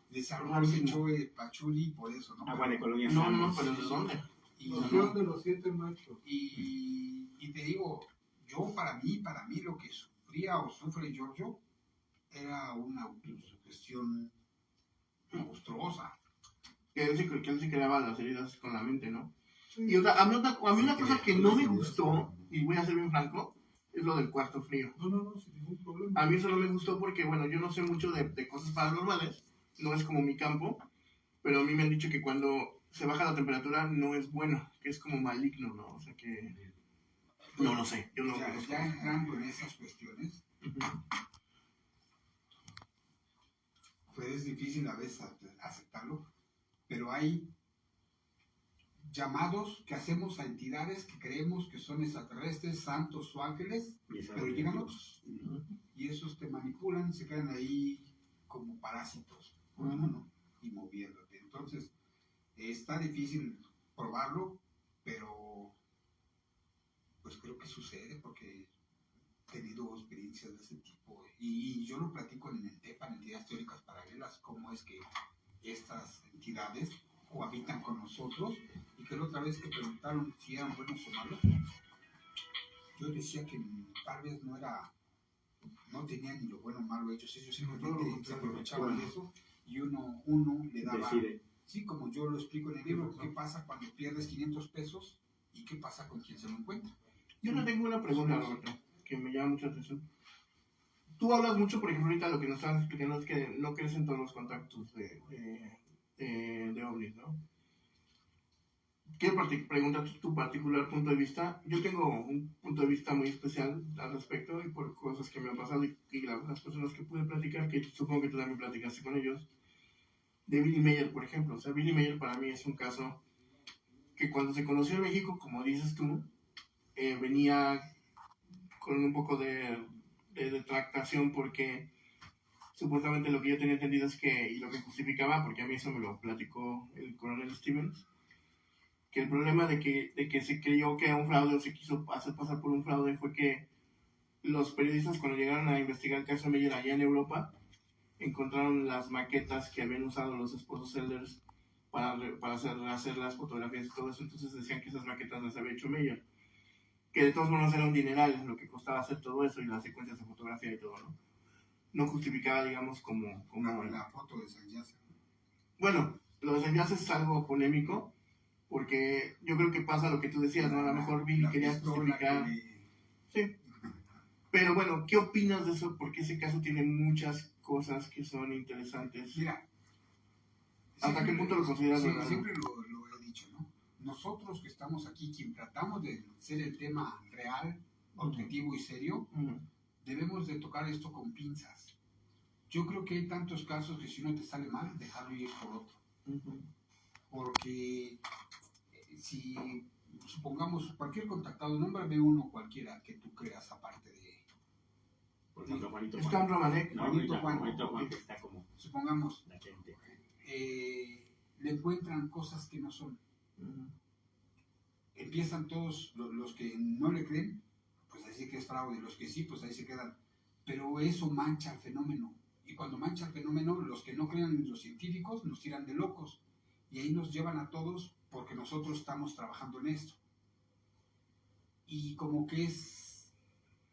Decía, a lo mejor se echó el pachuli por eso, ¿no? Agua de colonia. No, pero ¿de dónde? Loción de los 7 machos. Y te digo, yo para mí lo que sufría o sufre Giorgio era una autosugestión monstruosa. Que él se creaba las heridas con la mente, ¿no? Y a mí una cosa que no me gustó, y voy a ser bien franco, es lo del cuarto frío. No, sin ningún problema. A mí eso no me gustó porque, bueno, yo no sé mucho de cosas paranormales, no es como mi campo, pero a mí me han dicho que cuando se baja la temperatura no es bueno, que es como maligno, ¿no? O sea que no lo sé, yo no Ya, conozco. ya entrando en esas cuestiones, Ujú. pues es difícil a veces aceptarlo, pero hay llamados que hacemos a entidades que creemos que son extraterrestres, santos o ángeles, Y eso pero es llegan Dios. otros y esos te manipulan y se quedan ahí como parásitos, ¿no? Y moviéndote. Entonces, está difícil probarlo, pero pues creo que sucede porque he tenido experiencias de ese tipo y yo lo platico en el TEPA, en entidades teóricas paralelas, cómo es que estas entidades cohabitan con nosotros y que la otra vez que preguntaron si eran buenos o malos, yo decía que tal vez no tenían ni lo bueno o malo ellos simplemente se aprovechaban de eso y uno le daba, Decide. sí, como yo lo explico en el libro, qué pasa cuando pierdes 500 pesos y qué pasa con quien se lo encuentra. Yo te tengo una pregunta, Roberto, que me llama mucha atención. Tú hablas mucho, por ejemplo, ahorita lo que nos estabas explicando es que no crees en todos los contactos de ovnis, ¿no? Quiero preguntar tu particular punto de vista. Yo tengo un punto de vista muy especial al respecto y por cosas que me han pasado y las personas que pude platicar, que supongo que tú también platicaste con ellos, de Billy Mayer, por ejemplo. O sea, Billy Mayer para mí es un caso que cuando se conoció en México, como dices tú, venía con un poco de detractación porque supuestamente lo que yo tenía entendido es que, y lo que justificaba, porque a mí eso me lo platicó el coronel Stevens, que el problema de que se creyó que era un fraude o se quiso hacer pasar por un fraude fue que los periodistas cuando llegaron a investigar el caso Meyer allá en Europa encontraron las maquetas que habían usado los esposos Elders para hacer las fotografías y todo eso, entonces decían que esas maquetas las había hecho Meyer, que de todos modos era un dineral lo que costaba hacer todo eso y las secuencias de fotografía y todo, ¿no? No justificaba, digamos, como La foto de San Yasser. Bueno, lo de San Yasser es algo polémico, porque yo creo que pasa lo que tú decías, ¿no? A lo mejor Billy quería justificar. Sí. Pero bueno, ¿qué opinas de eso? Porque ese caso tiene muchas cosas que son interesantes. Mira, ¿hasta qué punto lo consideras? Sí, ¿verdad? siempre lo he dicho, ¿no? Nosotros que estamos aquí, quien tratamos de ser el tema real, objetivo y serio, debemos de tocar esto con pinzas. Yo creo que hay tantos casos que si uno te sale mal, dejarlo ir por otro. Porque si supongamos cualquier contactado, nómbrame uno cualquiera que tú creas aparte de... Por ejemplo, Juanito Es Juan. Can Romanek. No, Juanito Juan. Juanito Juan que está como Supongamos, la gente. le encuentran cosas que no son. Empiezan todos los que no le creen, pues ahí sí que es fraude, los que sí, pues ahí se quedan. Pero eso mancha el fenómeno. Y cuando mancha el fenómeno, los que no creen en los científicos nos tiran de locos. Y ahí nos llevan a todos porque nosotros estamos trabajando en esto. Y como que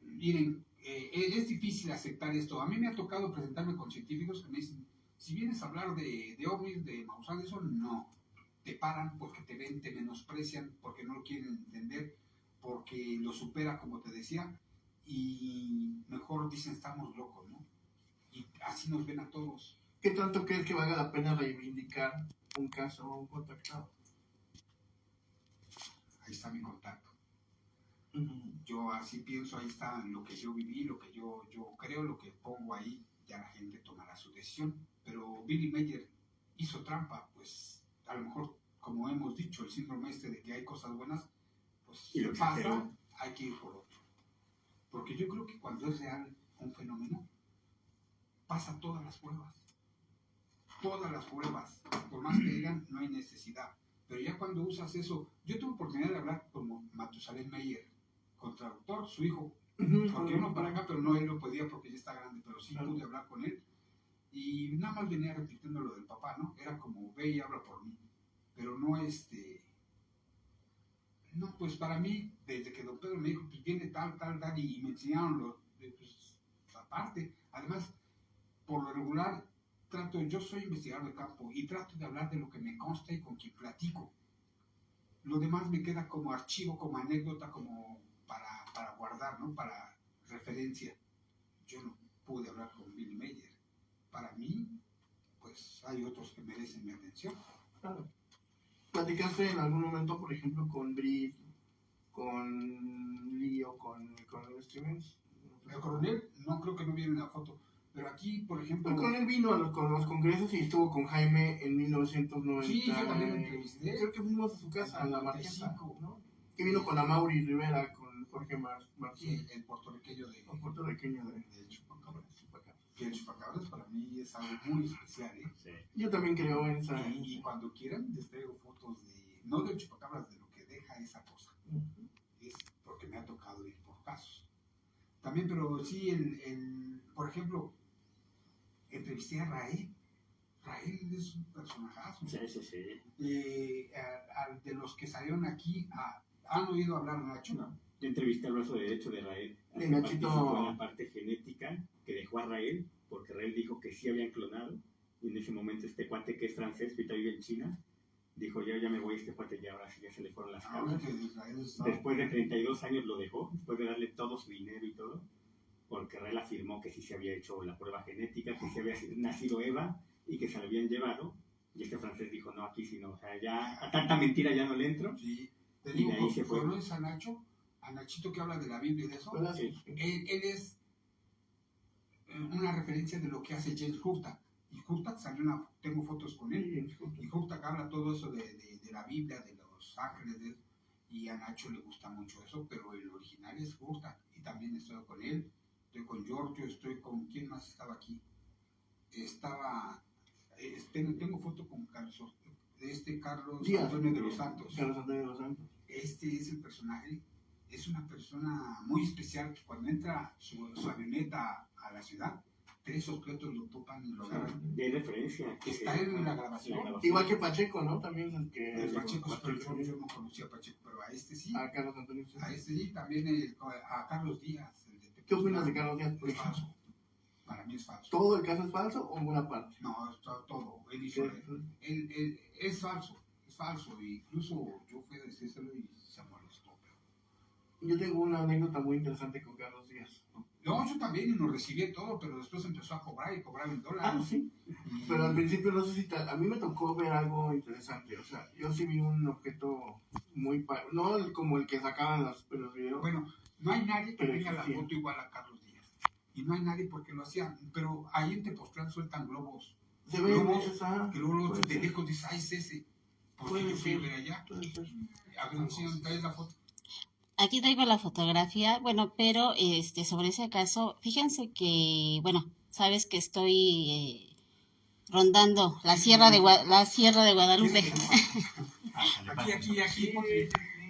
miren, es difícil aceptar esto. A mí me ha tocado presentarme con científicos que me dicen, si vienes a hablar de ovnis, de Maussan, eso no. Te paran porque te ven, te menosprecian, porque no lo quieren entender, porque lo supera, como te decía, y mejor dicen estamos locos, ¿no? Y así nos ven a todos. ¿Qué tanto crees que valga la pena reivindicar un caso o un contactado? Ahí está mi contacto. Yo así pienso, ahí está lo que yo viví, lo que yo creo, lo que pongo ahí, ya la gente tomará su decisión. Pero Billy Mayer hizo trampa, pues a lo mejor, como hemos dicho, el síndrome de que hay cosas buenas, pues y lo pasa, hay que ir por otro. Porque yo creo que cuando es real un fenómeno, pasa todas las pruebas. Todas las pruebas. Por más que digan, no hay necesidad. Pero ya cuando usas eso, yo tuve oportunidad de hablar con Matusalén Meyer, con traductor, su hijo, porque uno para acá, pero no, él no podía porque ya está grande, pero sí pude hablar con él. Y nada más venía repitiendo lo del papá, ¿no? Era como, ve y habla por mí. Pero no no, pues para mí, desde que don Pedro me dijo, pues viene tal, y me enseñaron pues, aparte. Además, por lo regular, yo soy investigador de campo y trato de hablar de lo que me consta y con quien platico. Lo demás me queda como archivo, como anécdota, como para guardar, ¿no? Para referencia. Yo no pude hablar con Billy Mayer. Para mí, pues hay otros que merecen mi atención. Claro. ¿platicaste en algún momento, por ejemplo, con Brit, con Lee o con Stevens? El coronel, no creo que no viene en la foto. Pero aquí, por ejemplo... El coronel vino con los congresos y estuvo con Jaime en 1990. Sí, yo también lo entrevisté. Creo que fuimos a su casa, a la Marquesa, 95. ¿no? Que vino con Amaury Rivera, con Jorge Martín. Sí, el puertorriqueño de Chupacabras. que el chupacabras para mí es algo muy especial, ¿eh? Sí. Yo también creo en esa. Y cuando quieran les traigo fotos de, no del chupacabras, de lo que deja esa cosa. Es porque me ha tocado ir por casos. También, pero sí, por ejemplo, entrevisté a Rael. Rael es un personajazo. Sí, sí, sí. De los que salieron aquí, ¿han oído hablar de Nacho? Yo entrevisté al brazo derecho de Rael, De que Nachito. participó en la parte genética que dejó a Rael, porque Rael dijo que sí habían clonado, y en ese momento este cuate que es francés, que ahorita vive en China, dijo, yo ya me voy, este cuate ya ahora sí ya se le fueron las cabras. Después de 32 años lo dejó, después de darle todo su dinero y todo, porque Rael afirmó que sí se había hecho la prueba genética, que sí había nacido Eva, y que se la habían llevado, y este francés dijo, no, aquí sí no, o sea, ya a tanta mentira ya no le entro. Sí, te Y digo, de ahí se fue. ¿conoces a Nacho? A Nachito que habla de la Biblia y de eso. ¿Verdad? Sí. Él es una referencia de lo que hace James Hurtak. Y Hurtak tengo fotos con él. Y Hurtak habla todo eso de la Biblia, de los ángeles, y a Nacho le gusta mucho eso, pero el original es Hurtak. Y también estoy con él, estoy con Giorgio, estoy con... ¿Quién más estaba aquí? Tengo foto con Carlos Díaz. Antonio de los Santos. Carlos Antonio de los Santos. Este es el personaje, es una persona muy especial que cuando entra su avioneta a la ciudad, 3 objetos lo topan y lo agarran. De referencia. Que está en la grabación. Igual que Pacheco, ¿no? También el que... El Pacheco, pero yo no conocía a Pacheco, pero a este sí. A Carlos Antonio. Sí. A este sí, también a Carlos Díaz. ¿Qué opinas de Carlos Díaz? Es falso. Para mí es falso. ¿Todo el caso es falso o una parte? No, todo. Él hizo. Él es falso. Es falso. Incluso yo fui a decírselo y se molestó. Yo tengo una anécdota muy interesante con Carlos Díaz. No, yo también y nos recibí todo, pero después empezó a cobrar y cobraba en dólares. Sí. Pero al principio no sé si a mí me tocó ver algo interesante. O sea, yo sí vi un objeto muy... No como el que sacaban los videos. Bueno, no hay nadie que Pero tenga la existía. foto igual a Carlos Díaz. Y no hay nadie porque lo hacían. Pero ahí en Tepoztlán sueltan globos. Se ve Globos, esa... que luego puede de ser. lejos dices, es ese. Porque Puede yo fui a ser. ver allá. Puede ser. A ver, si traes la foto. Aquí traigo la fotografía, bueno, pero sobre ese caso, fíjense que, bueno, sabes que estoy rondando la Sierra de Guadalupe. Aquí.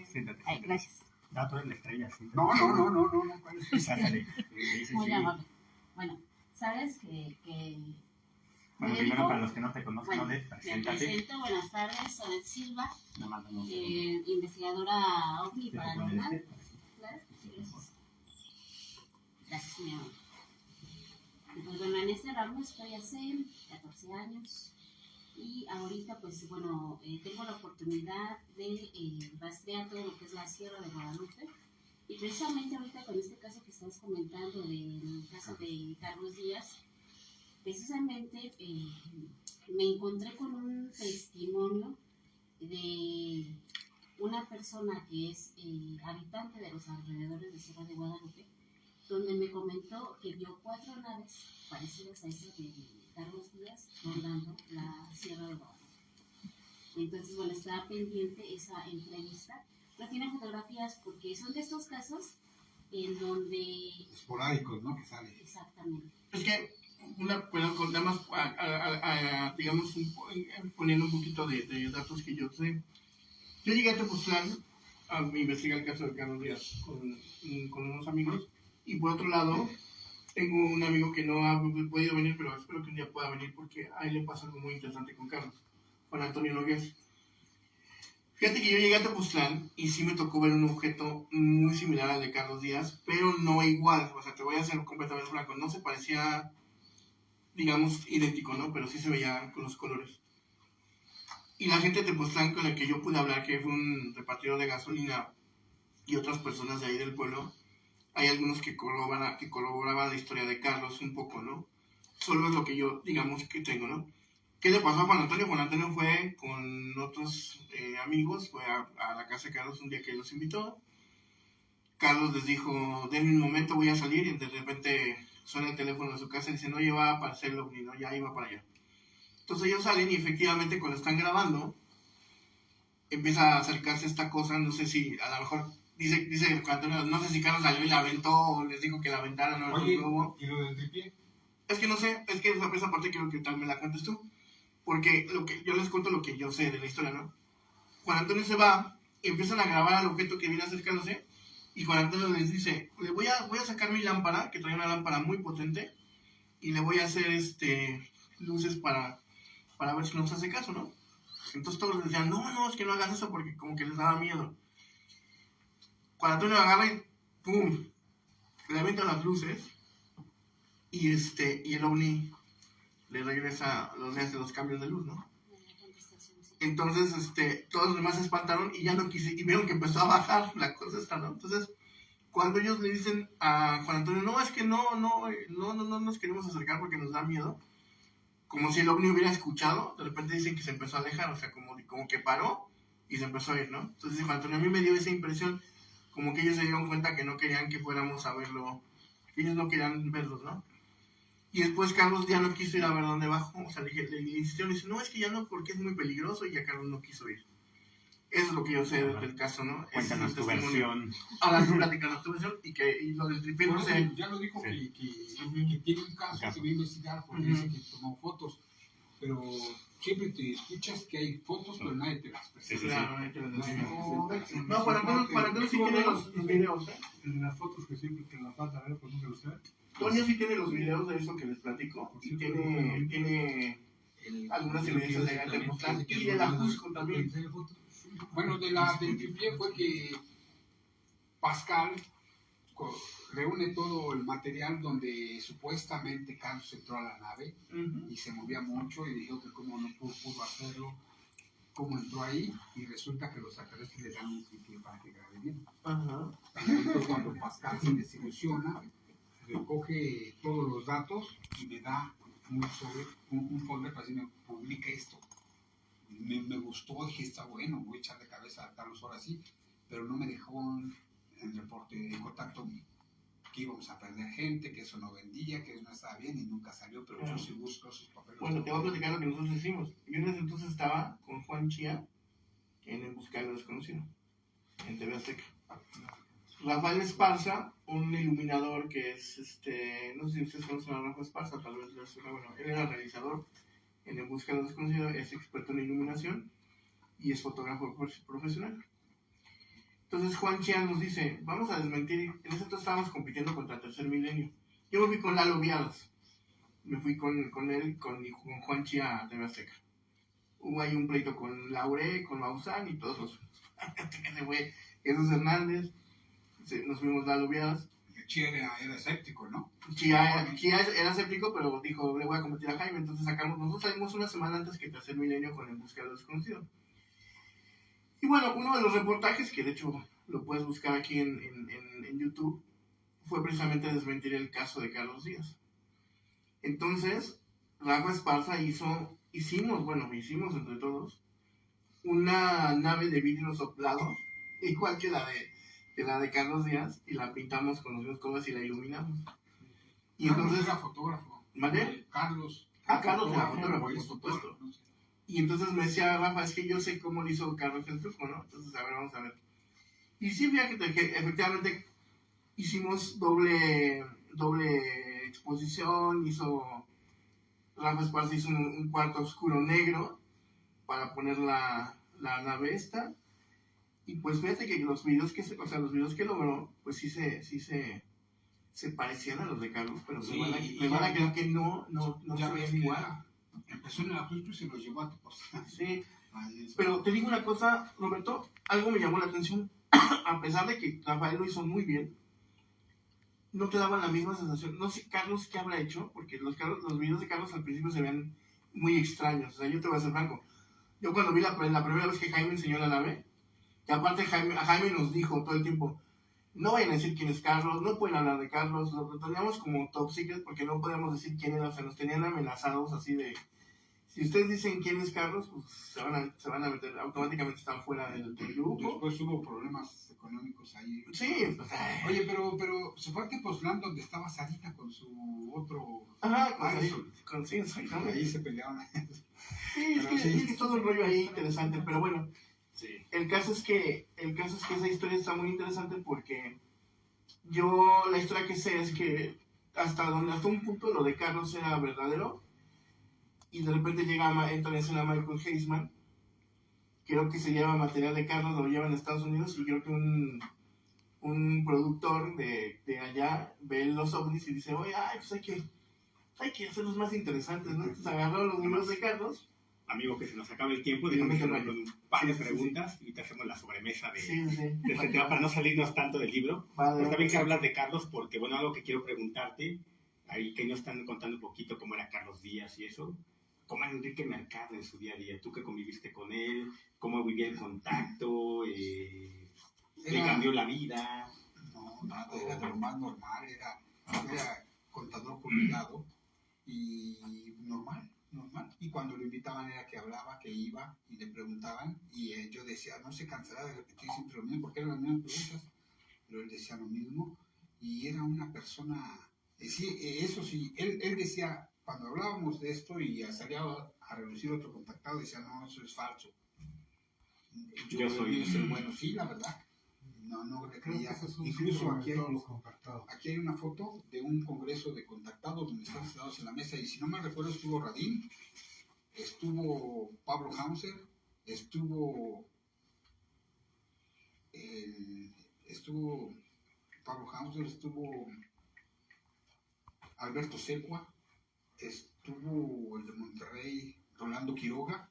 Siéntate. Ay, gracias. No, tú eres la estrella, siéntate. No. ¿Cuál es? Sácale. Sí, sí, Muy sí. amable. Bueno, sabes que Bueno, primero para los que no te conocen, bueno, Odette, me preséntate. presento, buenas tardes, Odette Silva, Nada más dame un segundo. investigadora OVNI Te voy a poner paranormal. este. Claro, sí, gracias. Gracias, mi amor. Pues bueno, en este ramo estoy hace 14 años y ahorita pues bueno, tengo la oportunidad de rastrear todo lo que es la Sierra de Guadalupe y precisamente ahorita con este caso que estás comentando del caso de Carlos Díaz, precisamente me encontré con un testimonio de una persona que es habitante de los alrededores de Sierra de Guadalupe, donde me comentó que vio 4 naves parecidas a esas de Carlos Díaz rondando la Sierra de Guadalupe. Entonces, bueno, está pendiente esa entrevista. No tiene fotografías porque son de estos casos en donde... Esporádicos, ¿no? Que sale. Exactamente. Es que, nada más, digamos, poniendo un poquito de datos que yo sé. Yo llegué a Tepoztlán a investigar el caso de Carlos Díaz con unos amigos. Y por otro lado, tengo un amigo que no ha podido venir, pero espero que un día pueda venir porque a él le pasa algo muy interesante con Carlos, con Antonio Nogués. Fíjate que yo llegué a Tepoztlán y sí me tocó ver un objeto muy similar al de Carlos Díaz, pero no igual. O sea, te voy a ser completamente franco, no se parecía, digamos, idéntico, ¿no? Pero sí se veía con los colores. Y la gente de Tepoztlán con la que yo pude hablar, que fue un repartidor de gasolina y otras personas de ahí del pueblo, hay algunos que corroboraban la historia de Carlos un poco, ¿no? Solo es lo que yo, digamos, que tengo, ¿no? ¿Qué le pasó a Juan Antonio? Juan Antonio fue con otros amigos, fue a la casa de Carlos un día que los invitó. Carlos les dijo, denme un momento, voy a salir, y de repente suena el teléfono de su casa y dicen, oye, va a aparecer el ovni, ¿no? Ya iba para allá. Entonces ellos salen y efectivamente cuando están grabando, empieza a acercarse esta cosa, no sé si, a lo mejor, dice Juan Antonio, no sé si Carlos salió y la aventó, o les dijo que la aventaran, o Oye, no. ¿y lo del tripié? Es que no sé, es que esa parte quiero que tal me la cuentes tú. Porque yo les cuento lo que yo sé de la historia, ¿no? Juan Antonio se va, empiezan a grabar al objeto que viene acercándose, y Juan Antonio les dice, voy a sacar mi lámpara, que trae una lámpara muy potente, y le voy a hacer luces para ver si nos hace caso, ¿no? Entonces todos les decían, no, es que no hagas eso porque como que les daba miedo. Juan Antonio agarra y ¡pum! Le avienta las luces, y el ovni le regresa, le hace los cambios de luz, ¿no? Entonces, todos los demás se espantaron y ya no y vieron que empezó a bajar la cosa esta, ¿no? Entonces, cuando ellos le dicen a Juan Antonio, no, es que no nos queremos acercar porque nos da miedo, como si el ovni hubiera escuchado, de repente dicen que se empezó a alejar, o sea, como que paró y se empezó a ir, ¿no? Entonces, Juan Antonio, a mí me dio esa impresión, como que ellos se dieron cuenta que no querían que fuéramos a verlo, que ellos no querían verlos, ¿no? Y después Carlos ya no quiso ir a ver dónde bajó, o sea, le insistieron, y dice, no, es que ya no, porque es muy peligroso, y ya Carlos no quiso ir. Eso es lo que yo sé del caso, ¿no? Cuéntanos tu versión. Ahora tú platícanos tu versión, y lo del tripié, no sé. Ya lo dijo Sí. que tiene un caso que va a investigar porque dice que tomó fotos, pero siempre te escuchas que hay fotos, pero nadie te las presenta. Claro, hay que lo decir. No, No, para Antonio sí tiene los videos, ¿eh? El de las fotos que siempre que la falta ver, pues nunca lo sé. Toño sí tiene los videos de eso que les platico, y tiene algunas evidencias de arte postal, y de la Jusco también. Bueno, del tripié fue que Pascal reúne todo el material donde supuestamente Carlos entró a la nave y se movía mucho y dijo que cómo no pudo hacerlo, cómo entró ahí, y resulta que los extraterrestres le dan un tripié para que grabe bien. Ajá. Entonces, cuando Pascal se desilusiona, recoge todos los datos y me da un folder para decirme, publica esto. Me gustó, dije, está bueno, voy a echar de cabeza a Carlos ahora sí, pero no me dejó en reporte de contacto que íbamos a perder gente, que eso no vendía, que eso no estaba bien y nunca salió, pero yo sí busco sus papeles. Bueno, te voy a platicar lo que nosotros hicimos. Yo en ese entonces estaba con Juan Chía en El Buscar lo Desconocido, en TV Azteca. Rafael Esparza, un iluminador que es, no sé si ustedes conocen a Rafael Esparza, tal vez les suena, bueno, él era realizador en El Buscar lo Desconocido, es experto en iluminación y es fotógrafo profesional. Entonces Juan Chía nos dice, vamos a desmentir, en ese entonces estábamos compitiendo contra el Tercer Milenio. Yo me fui con Lalo Viadas, me fui con él, con Juan Chía a TV Azteca. Hubo ahí un pleito con Laure, con Maussan y todos los que se fue Jesús Hernández, nos fuimos Lalo Viadas. Chía era escéptico, ¿no? Chía era escéptico, pero dijo, le voy a competir a Jaime. Entonces nosotros salimos una semana antes que el Tercer Milenio con El Buscar lo Desconocido. Y bueno, uno de los reportajes, que de hecho lo puedes buscar aquí en YouTube, fue precisamente desmentir el caso de Carlos Díaz. Entonces, Rafa Esparza hicimos entre todos una nave de vidrio soplado, igual que la de Carlos Díaz, y la pintamos con los mismos colores y la iluminamos. Y entonces era fotógrafo. ¿Vale? Carlos. Carlos era fotógrafo, por es supuesto. fotógrafo, no sé. Y entonces me decía Rafa, es que yo sé cómo lo hizo Carlos el truco, ¿no? Entonces, a ver, vamos a ver. Y sí, fíjate que efectivamente hicimos doble exposición, Rafa Esparza hizo un cuarto oscuro negro para poner la nave esta. Y pues fíjate que los videos que logró, pues sí se parecían a los de Carlos, pero Sí, me van a creer que no Ya se ves ven que igual. empezó en el ajuste y se lo llevó a tu cosa. Sí, pero te digo una cosa, Roberto, algo me llamó la atención. A pesar de que Rafael lo hizo muy bien, no te daban la misma sensación. No sé, Carlos, ¿qué habrá hecho? Porque los videos de Carlos al principio se ven muy extraños. O sea, yo te voy a ser franco. Yo cuando vi la primera vez que Jaime enseñó la nave, que aparte Jaime nos dijo todo el tiempo, no vayan a decir quién es Carlos, no pueden hablar de Carlos, lo teníamos como top secret porque no podíamos decir quién era, o sea, nos tenían amenazados así de, Si ustedes dicen quién es Carlos, pues se van a meter, automáticamente están fuera del grupo. Después hubo problemas económicos ahí. Sí, pues, Oye, pero se fue a Tepoztlán donde estaba Sarita con su otro... ajá, pues Alison. sí, exactamente. Ahí se peleaban. Sí, es que todo un rollo ahí interesante, pero bueno, Sí. el caso es que esa historia está muy interesante porque yo la historia que sé es que hasta un punto lo de Carlos era verdadero y de repente entra en escena Michael Heisman, creo que se lleva material de Carlos, lo llevan a Estados Unidos y creo que un productor de allá ve los ovnis y dice, oye, pues hay que hacerlos más interesantes, ¿no? Entonces agarró los libros de Carlos. Amigo, que se nos acaba el tiempo, déjame cerrar con un par de preguntas y te hacemos la sobremesa de este tema para no salirnos tanto del libro. Vale. Está bien que hablas de Carlos porque, bueno, algo que quiero preguntarte, ahí que nos están contando un poquito cómo era Carlos Díaz y eso, cómo era Enrique Mercado en su día a día, tú que conviviste con él, cómo vivía el contacto, le cambió la vida. No, nada, era normal, era contador jubilado y normal. Y cuando lo invitaban era que hablaba, que iba y le preguntaban y yo decía, no se cansará de repetir siempre lo mismo porque eran las mismas preguntas, pero él decía lo mismo y era una persona, sí, eso sí, él decía, cuando hablábamos de esto y salía a reducir otro contactado, decía, no, eso es falso. Yo soy el bueno, sí, la verdad. No le creía. Incluso aquí hay una foto de un congreso de contactados donde están sentados en la mesa y si no me recuerdo estuvo Radín, estuvo Pablo Hauser, estuvo Pablo Hauser, estuvo Alberto Secua, estuvo el de Monterrey, Rolando Quiroga,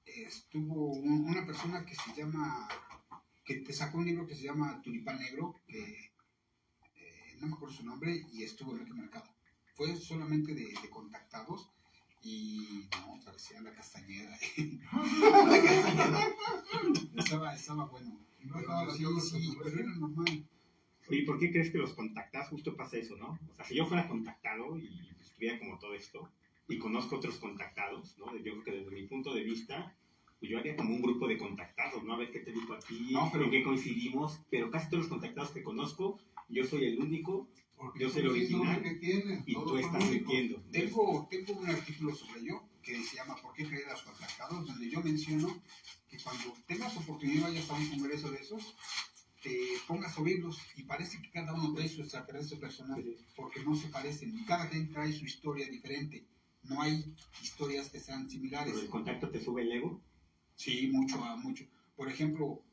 estuvo una persona que se llama, que te sacó un libro que se llama Tulipán Negro, que no me acuerdo su nombre, y estuvo Enrique Mercado. Fue solamente de contactados y no, parecía la Castañeda. Estaba bueno. Sí, pero era normal. Oye, ¿por qué crees que los contactados justo pasa eso, no? O sea, si yo fuera contactado y estuviera como todo esto, y conozco otros contactados, ¿no? Yo creo que desde mi punto de vista, pues yo haría como un grupo de contactados, ¿no? A ver qué te digo aquí, No, pero en qué coincidimos, pero casi todos los contactados que conozco, yo soy el único, yo soy el original, y tú estás mintiendo. Tengo un artículo sobre ello que se llama ¿Por qué creer a los contactados?, donde yo menciono que cuando tengas oportunidad y vayas a un congreso de esos, te pongas a oírlos y parece que cada uno trae su extraterrestre personal, porque no se parecen, y cada quien trae su historia diferente, no hay historias que sean similares. ¿Pero el contacto te sube el ego? Sí, mucho. Por ejemplo,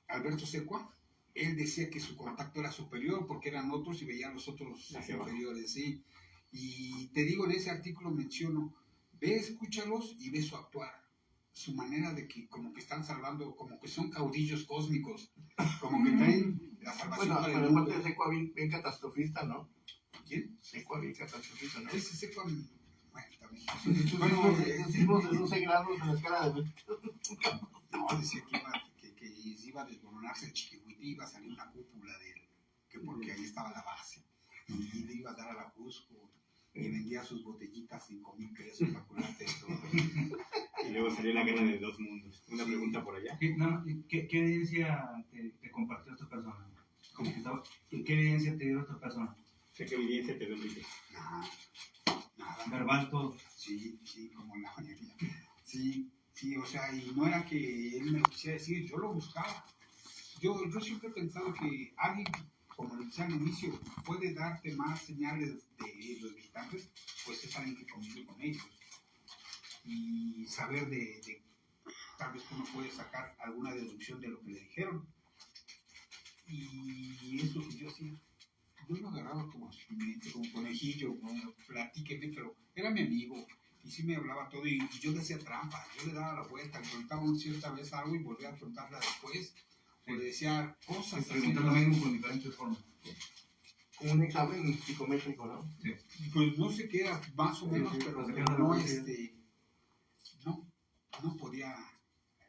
Alberto Secua, él decía que su contacto era superior porque eran otros y veían los otros inferiores, sí. Y te digo, en ese artículo menciono, escúchalos y ve su actuar, su manera de que como que están salvando, como que son caudillos cósmicos, como que traen la salvación para el mundo. Bueno, Secua bien catastrofista, ¿no? ¿Quién? Secua bien catastrofista, ¿no? Ese Secua, bueno, también. Bueno, sismos de 12 grados en la escala de... No, decía que iba a desmoronarse el Chiquihuite, iba a salir una cúpula de él, que porque ahí estaba la base, y le iba a dar a la Cusco, y vendía sus botellitas 5,000 pesos para curarte todo. Y luego salió la guerra de dos mundos. Una pregunta por allá. ¿Qué evidencia te compartió esta persona? ¿Qué evidencia te dio esta persona? Sé qué evidencia te dio Enrique. Nada. Verbal todo. Sí, como la mayoría. Sí, o sea, y no era que él me lo quisiera decir, yo lo buscaba. Yo siempre he pensado que alguien, como lo decía al inicio, puede darte más señales de los visitantes, pues es alguien que convive con ellos. Y saber tal vez uno puede sacar alguna deducción de lo que le dijeron. Y eso que yo hacía, yo lo agarraba como conejillo, bueno, platíqueme, pero era mi amigo. Y sí me hablaba todo y yo le hacía trampa, yo le daba la vuelta, le preguntaba cierta vez algo y volvía a preguntarla después, o le decía cosas. Preguntar lo mismo con diferentes formas. Como un examen psicométrico, ¿no? Sí. Pues no sé qué era, más o menos, pero no podía.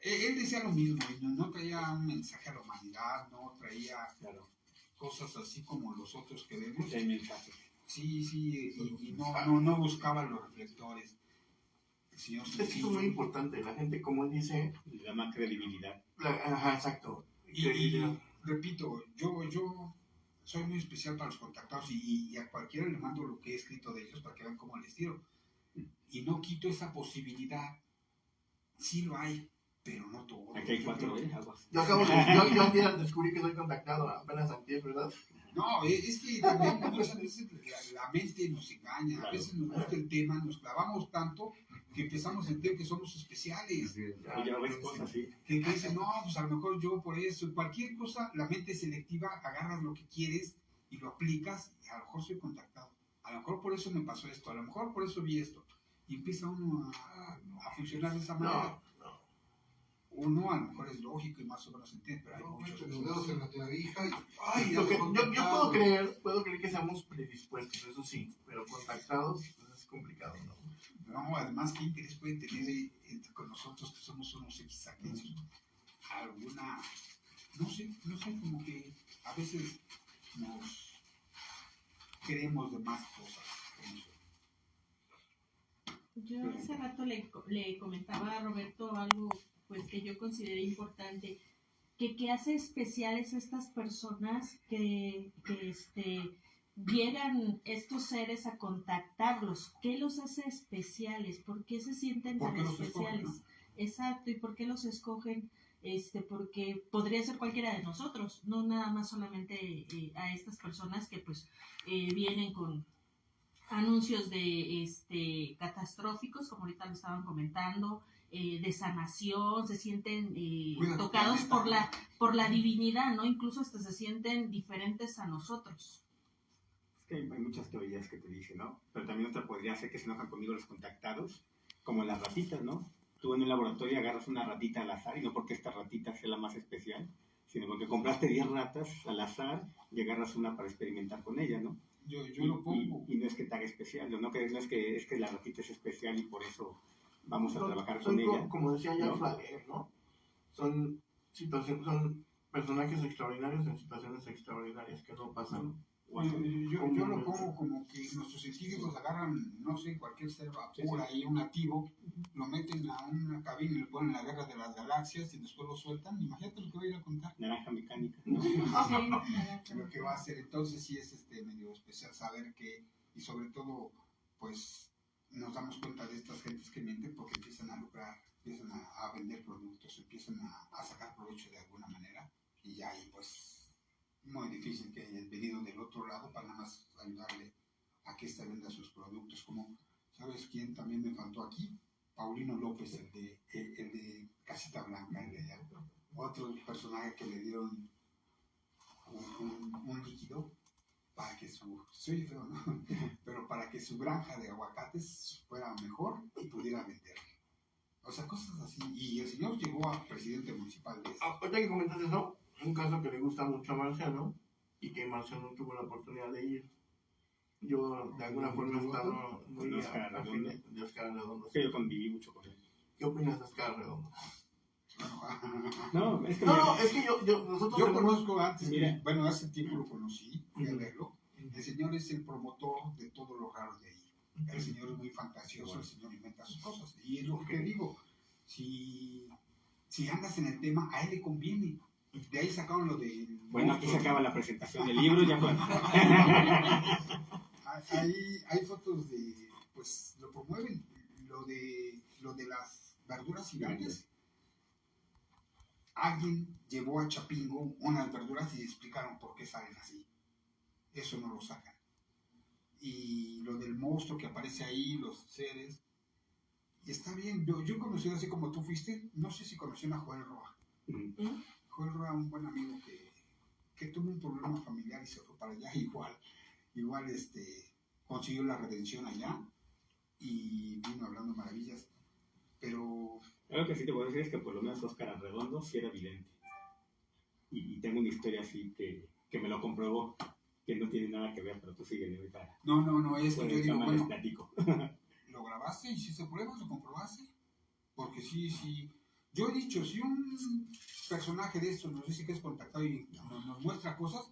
Él decía lo mismo, no traía un mensaje a la humanidad, no traía cosas así como los otros que vemos. Hay mensajes. Sí, y no buscaba los reflectores. El señor Es que eso es muy importante, la gente, como él dice, Le da más credibilidad. ajá, exacto. Y repito, yo soy muy especial para los contactados y a cualquiera le mando lo que he escrito de ellos para que vean cómo les tiro. Y no quito esa posibilidad. Sí lo hay, pero no todo. Aquí hay 4 aguas. Yo ayer descubrí que soy contactado apenas antier, ¿verdad? No, es que también muchas veces la mente nos engaña, a veces nos gusta el tema, nos clavamos tanto que empezamos a entender que somos especiales. Y ya ves cosas así. Que dicen, no, pues a lo mejor yo por eso, cualquier cosa, la mente es selectiva, agarras lo que quieres y lo aplicas, y a lo mejor soy contactado, a lo mejor por eso me pasó esto, a lo mejor por eso vi esto, y empieza uno a funcionar de esa manera. Uno a lo mejor es lógico y más o menos entiende, pero hay muchos los dedos en la clavija y Ay, yo puedo creer que seamos predispuestos, eso sí, pero contactados pues es complicado, ¿no? No, además, ¿qué interés puede tener con nosotros que somos unos exageros? Alguna, no sé, como que a veces nos creemos de más cosas. Yo hace rato le comentaba a Roberto algo pues que yo consideré importante, que hace especiales a estas personas que llegan estos seres a contactarlos. ¿Qué los hace especiales? ¿Por qué se sienten tan especiales? Escogen, ¿no? Exacto, ¿y por qué los escogen? Porque podría ser cualquiera de nosotros, no nada más solamente a estas personas que pues vienen con anuncios de catastróficos, como ahorita lo estaban comentando, de sanación, se sienten tocados por la divinidad, ¿no? Incluso hasta se sienten diferentes a nosotros. Es que hay muchas teorías que te dicen, ¿no? Pero también otra podría ser que se enojan conmigo los contactados, como las ratitas, ¿no? Tú en un laboratorio agarras una ratita al azar, y no porque esta ratita sea la más especial, sino porque compraste 10 ratas al azar y agarras una para experimentar con ella, ¿no? Yo lo pongo. Y no es que te haga especial, no es que la ratita es especial y por eso vamos a trabajar son con ella. Como decía ya ¿no? Flavier, ¿no? Son personajes extraordinarios en situaciones extraordinarias que no pasan. Yo lo pongo como que nuestros científicos agarran, no sé, cualquier ser vapor ahí, un nativo, lo meten a una cabina y le ponen la guerra de las galaxias y después lo sueltan. Imagínate lo que va a ir a contar. Naranja mecánica, ¿no? Lo que va a hacer. Entonces sí es medio especial saber que, y sobre todo, pues nos damos cuenta de estas gentes que mienten porque empiezan a lucrar, empiezan a vender productos, empiezan a sacar provecho de alguna manera, y ya ahí pues muy difícil que hayan venido del otro lado para nada más ayudarle a que ésta venda sus productos. Como, ¿sabes quién también me faltó aquí? Paulino López, el de Casita Blanca, el de allá. Otro personaje que le dieron un líquido para que soy feo, ¿no? Pero para que su granja de aguacates fuera mejor y pudiera vender. O sea, cosas así. Y el señor llegó a presidente municipal de eso. Ahorita que comentaste eso, un caso que le gusta mucho a Marciano y que Marciano tuvo la oportunidad de ir. Yo de alguna forma he estado muy Oscar Redondo. de Oscar Redondo. Es que yo conviví mucho con él. ¿Qué opinas de Oscar Redondo? No, es que Es que nosotros Yo conozco antes, Mira. bueno, hace tiempo lo conocí, fui a verlo. El señor es el promotor de todo lo raro de ahí. El señor es muy fantasioso, el señor inventa sus cosas. Y es lo que digo, si andas en el tema, a él le conviene. De ahí sacaron lo de... Bueno, aquí se acaba la presentación del libro, ya cuando... Hay fotos de, pues, lo promueven, lo de las verduras gigantes. Alguien llevó a Chapingo unas verduras y explicaron por qué salen así. Eso no lo sacan. Y lo del monstruo que aparece ahí, los seres, y está bien. Yo conocí, así como tú fuiste, no sé si conocieron a Joel Roa. Joel Roa, un buen amigo que tuvo un problema familiar y se fue para allá, igual consiguió la redención allá y vino hablando maravillas, pero Algo que sí te puedo decir es que por lo menos Oscar Arredondo sí era vidente. Y tengo una historia así que me lo comprobó, que no tiene nada que ver, pero tú síguele ahorita. no, es que yo digo, bueno, platico. ¿lo grabaste? ¿Hiciste pruebas? ¿Lo comprobaste? Porque sí, yo he dicho, si un personaje de estos nos dice que es contactado y nos muestra cosas,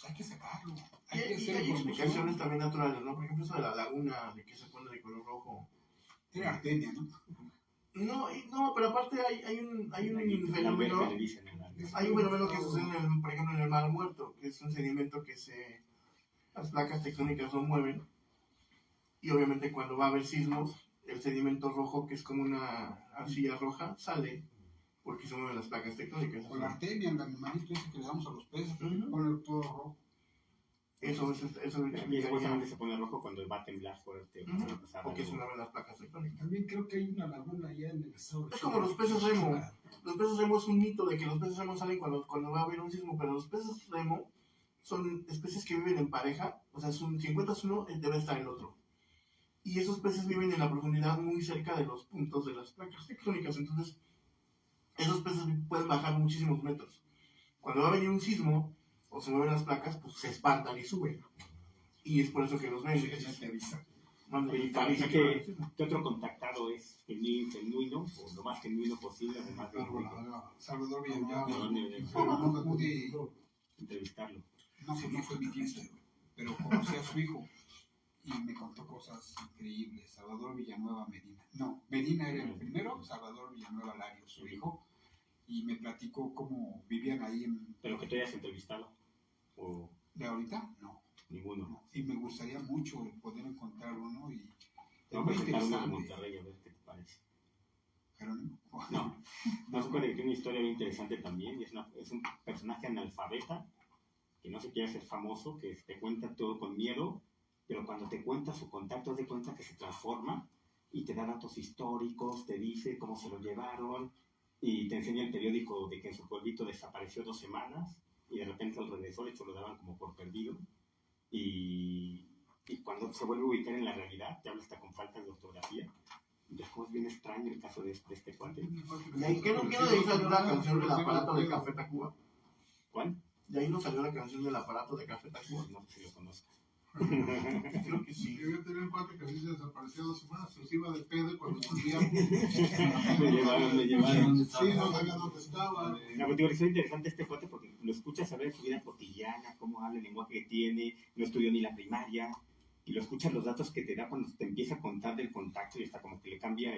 hay que sacarlo. Y Hay que hay hacer promoción. explicaciones también naturales, ¿no? Por ejemplo, eso de la laguna, de que se pone de color rojo. Era artemia, ¿no? No, pero aparte hay un fenómeno. Hay un fenómeno que sucede, por ejemplo, en el Mar Muerto, que es un sedimento que las placas tectónicas lo mueven. Y obviamente cuando va a haber sismos, el sedimento rojo, que es como una arcilla roja, sale porque se mueven las placas tectónicas. O la artemia, el animalito ese que le damos a los peces, Ujú. pone todo rojo. Eso Y supuestamente se pone rojo cuando va a temblar fuerte. porque se mueven las placas tectónicas. También creo que hay una laguna allá en el estado. Es como los peces remo. Los peces remo es un mito de que los peces remo salen cuando va a haber un sismo, pero los peces remo son especies que viven en pareja, o sea, si encuentras uno, debe estar el otro. Y esos peces viven en la profundidad muy cerca de los puntos de las placas tectónicas, entonces esos peces pueden bajar muchísimos metros. Cuando va a venir un sismo, o se mueven las placas, pues se espantan y suben. Y es por eso que los ven. te avisa. Oye, parece que otro contactado es genuino, o lo más genuino posible, además de Salvador Villanueva. Pero No pude entrevistarlo. no fue mi fiesta, pero conocí a su hijo y me contó cosas increíbles. Salvador Villanueva Medina. No, Medina era el primero, Salvador Villanueva Lario, su hijo, y me platicó cómo vivían ahí en... ¿Pero que tú hayas entrevistado? ¿O ¿De ahorita? No. ninguno? No. Y me gustaría mucho poder encontrar uno y... Te voy a presentar uno de Monterrey a ver qué te parece. Jerónimo. No se puede que tiene una historia bien interesante también. Es un personaje analfabeta que no se quiere hacer famoso, que te cuenta todo con miedo, pero cuando te cuenta su contacto, haz de cuenta que se transforma y te da datos históricos, te dice cómo se lo llevaron y te enseña el periódico de que en su pueblito desapareció 2 semanas y de repente al regresó, de hecho lo daban como por perdido y cuando se vuelve a ubicar en la realidad, te habla hasta con faltas de ortografía. Es como es bien extraño el caso de este cuate. ¿Y ahí qué no de ahí salió la canción del aparato de Café Tacuba? ¿Cuál? De ahí no salió la canción del aparato de Café Tacuba. No sé si lo conozco. Creo que sí. Yo iba a tener un cuate que así se desapareció 2 semanas, se iba de pedo y cuando volvíamos. Me llevaron. Sí, no sabía dónde estaba. No, pero digo, es interesante este cuate porque lo escuchas hablar de su vida cotidiana, cómo habla, el lenguaje que tiene, no estudió ni la primaria, y lo escuchas los datos que te da cuando te empieza a contar del contacto y hasta como que le cambia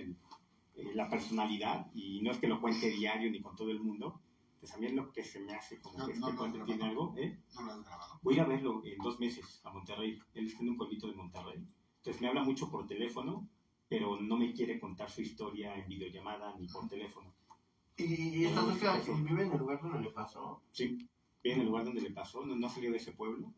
la personalidad, y no es que lo cuente diario ni con todo el mundo, pues a mí es lo que se me hace como que este cuate tiene algo, No lo has grabado. Voy a ir a verlo en 2 meses a Monterrey, él está en un pueblito de Monterrey, entonces me habla mucho por teléfono, pero no me quiere contar su historia en videollamada ni por teléfono. Y esta cerca vive en el lugar donde le pasó. Sí, vive en el lugar donde le pasó, no salió de ese pueblo.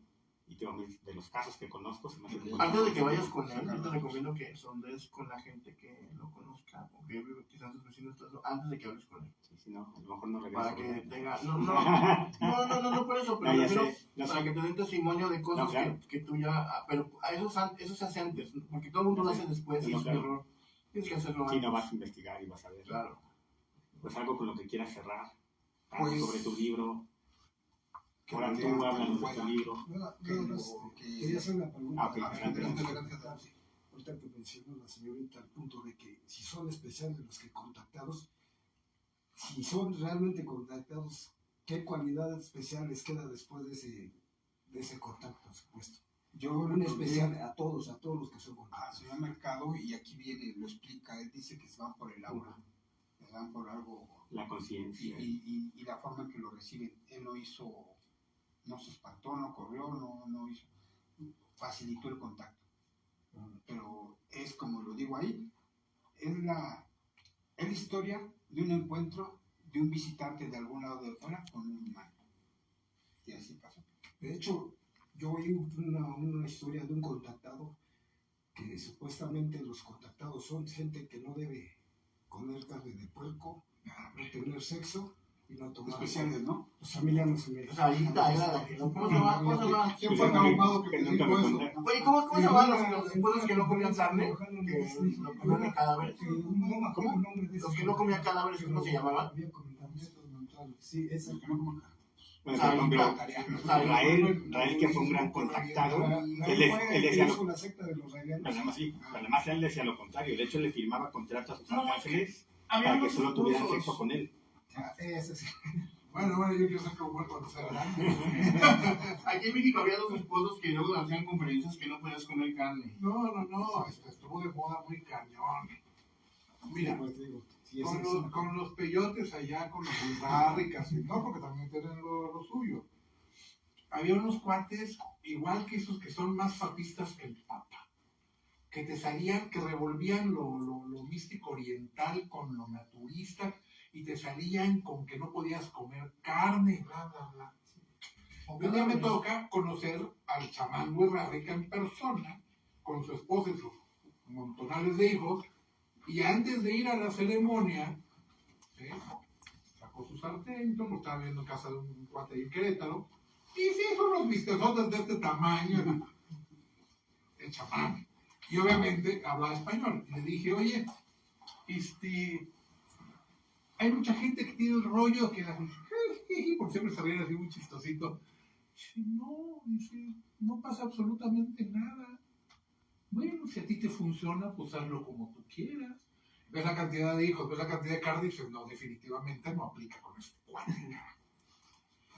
Y de los casos que conozco, se me hace muy Antes de que vayas con él, yo te recomiendo que sondes con la gente que lo conozca, o que quizás sus vecinos, antes de que hables con él. Sí, sí, no, a lo mejor no regreso. Para que tenga. No, por eso, pero No, ya primero, sé, no para sé. que te den testimonio de cosas No, claro. que tú ya. Pero eso se hace antes, porque todo el mundo lo hace después y No, es un claro. error. Tienes que hacerlo Sí, antes. no vas a investigar y vas a ver. Claro. Pues algo con lo que quieras cerrar. Algo Pues, sobre tu libro. que Ahora me tú digan háblanos de buena. tu libro. Quería hacer una pregunta. Ah, ok, adelante. Ahorita que mencionó la señorita al punto de que si son especiales los que contactados, si son realmente contactados, ¿qué cualidad especial les queda después de ese contacto supuesto? Yo Un especial a todos los que son al contactados. señor Mercado y aquí viene, lo explica, él dice que se van por el aura, se van por algo La conciencia. y la forma en que lo reciben. Él no hizo, no se espantó, no corrió, no hizo, facilitó el contacto. Pero es como lo digo ahí, es la historia de un encuentro de un visitante de algún lado de fuera con un humano. Y así pasó. De hecho, yo oí una historia de un contactado que supuestamente los contactados son gente que no debe comer carne de puerco, no tener sexo y no tomar Especiales, ¿no? los familiares. O sea, ahí está, era la que no. ¿Cómo se va? ¿Quién fue el abogado que te nunca dijo me eso? contaron. Oye, ¿cómo se van los esposos que no comían carne? Que lo comían en cadáveres. Los que no comían cadáveres, ¿cómo se llamaban? Sí, esa. Bueno, por ejemplo, Rael, que fue un gran contactado, él decía lo la secta de los pero además él decía lo contrario. De hecho, le firmaba contratos a sus arcángeles para que solo tuvieran sexo con él. Ese sí. Bueno, yo quiero ser como cuando sea grande. Aquí en México había dos esposos que luego hacían conferencias que no podías comer carne. No, estuvo de moda muy cañón. Mira, Pues digo, si es con los peyotes allá, con los burráricas, no, porque también tienen lo suyo. Había unos cuates, igual que esos que son más papistas que el Papa, que te salían, que revolvían lo místico oriental con lo naturista, y te salían con que no podías comer carne, bla, bla, bla. Un día me toca conocer al chamán Huerrárica en persona, con su esposa y sus montonales de hijos, y antes de ir a la ceremonia, ¿sí?, sacó su sartén, lo estaba viendo en casa de un cuate en Querétaro, y se hizo unos bistezotes de este tamaño, el chamán. Y obviamente hablaba español. Y le dije, oye, hay mucha gente que tiene el rollo que por siempre se ríen así muy chistosito. Dice, no pasa absolutamente nada. Bueno, si a ti te funciona, pues hazlo como tú quieras. Ves la cantidad de hijos, ves la cantidad de carne y dices, no, definitivamente no aplica con este cuate.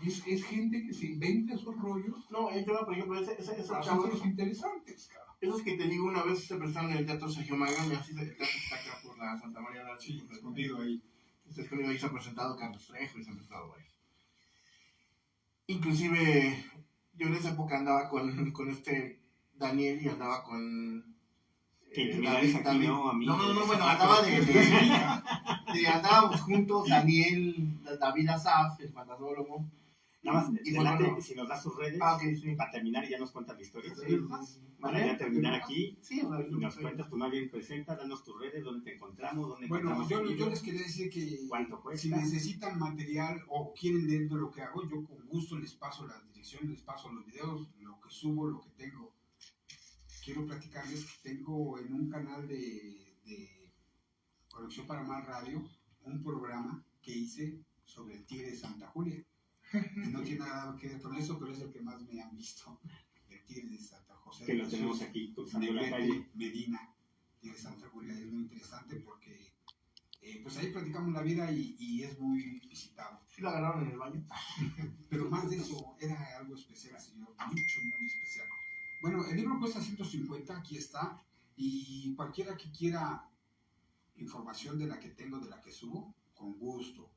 Es gente que se inventa esos rollos. No, el tema, por ejemplo, esos Para chavos los interesantes, cabrón. Esos que te digo, una vez se presentaron en el Teatro Sergio Magán, y así el teatro está acá por la Santa María de la Sí, escondido ahí. Está escondido ahí, se ha presentado Carlos Trejo y se han presentado varios. Inclusive, yo en esa época andaba con este Daniel y andaba con... Que intimidades aquí, no, a mí. No, bueno, andaba andábamos juntos, Daniel, David Asaf, el fantasólogo. Nada más, Y delante, bueno, si nos das sus redes, ok, sí. para terminar y ya nos cuentas la historia. Sí. Para ya terminar aquí, Sí, y nos cuentas, pues más bien presenta, danos tus redes, dónde te encontramos, dónde Bueno, encontramos el yo libro, les quería decir que cuánto cuesta. si necesitan material o quieren leer de lo que hago, yo con gusto les paso las direcciones, les paso los videos, lo que subo, lo que tengo. Quiero platicarles que tengo en un canal de Conexión Paranormal Radio un programa que hice sobre el Tigre de Santa Julia. Y no tiene nada que ver con eso, pero es el que más me han visto. El Tigre de Santa José. Que lo tenemos aquí, cruzando la calle. Medina, Tigre de Santa Julia. Es muy interesante porque pues ahí platicamos la vida y es muy visitado. Sí, la agarraron en el baño. Pero más de eso, era algo especial, señor, muy especial. Bueno, el libro cuesta 150, aquí está, y cualquiera que quiera información de la que tengo, de la que subo, con gusto.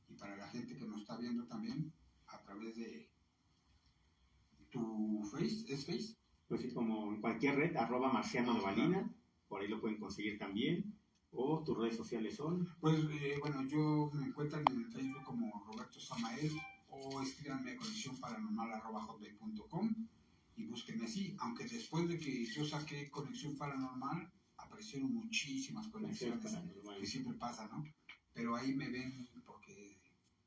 Y para la gente que nos está viendo también, a través de tu Face, ¿es Face? Pues sí, como en cualquier red, @marcianonovalina, por ahí lo pueden conseguir también. O tus redes sociales son. Pues bueno, yo me encuentran en el Facebook como Roberto Samael, o escríbanme a conexionparanormal@hotmail.com y búsquenme así, aunque después de que yo saqué Conexión Paranormal, aparecieron muchísimas conexiones, que siempre pasa, ¿no? Pero ahí me ven porque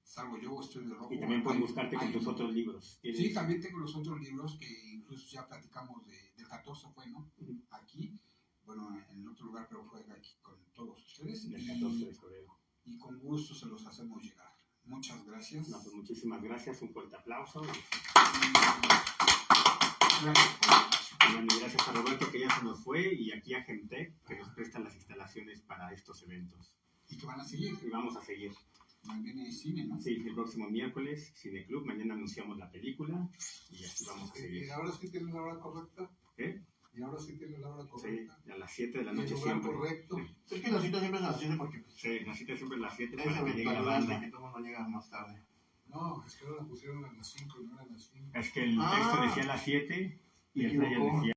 salgo yo, estoy de rojo. Y también pueden buscarte con tus otros libros. Sí, también tengo los otros libros que incluso ya platicamos del 14 fue, ¿no? Aquí, bueno, en otro lugar, pero fue aquí con todos ustedes. Del 14 de febrero. Y con gusto se los hacemos llegar. Muchas gracias. No, pues muchísimas gracias, un fuerte aplauso. Gracias. Y bueno, gracias a Roberto que ya se nos fue y aquí a Gemtech que nos prestan las instalaciones para estos eventos. Y que van a seguir. Y vamos a seguir. Viene cine, ¿no? Sí, el próximo miércoles, Cine Club. Mañana anunciamos la película y así vamos a seguir. ¿Y ahora sí tienen la hora correcta? ¿Qué? ¿Y ahora sí tienen la hora correcta? Sí, a las 7 de la ¿Y el noche lugar siempre. correcto? Es que la cita siempre es a las 7 porque... Sí, la cita siempre es a las 7 Es para que llegue la banda. que todo el mundo llega más tarde. No, es que ahora la pusieron a las 5 y no a las 5. Es que el texto decía a las 7 y el Me flyer equivocó. decía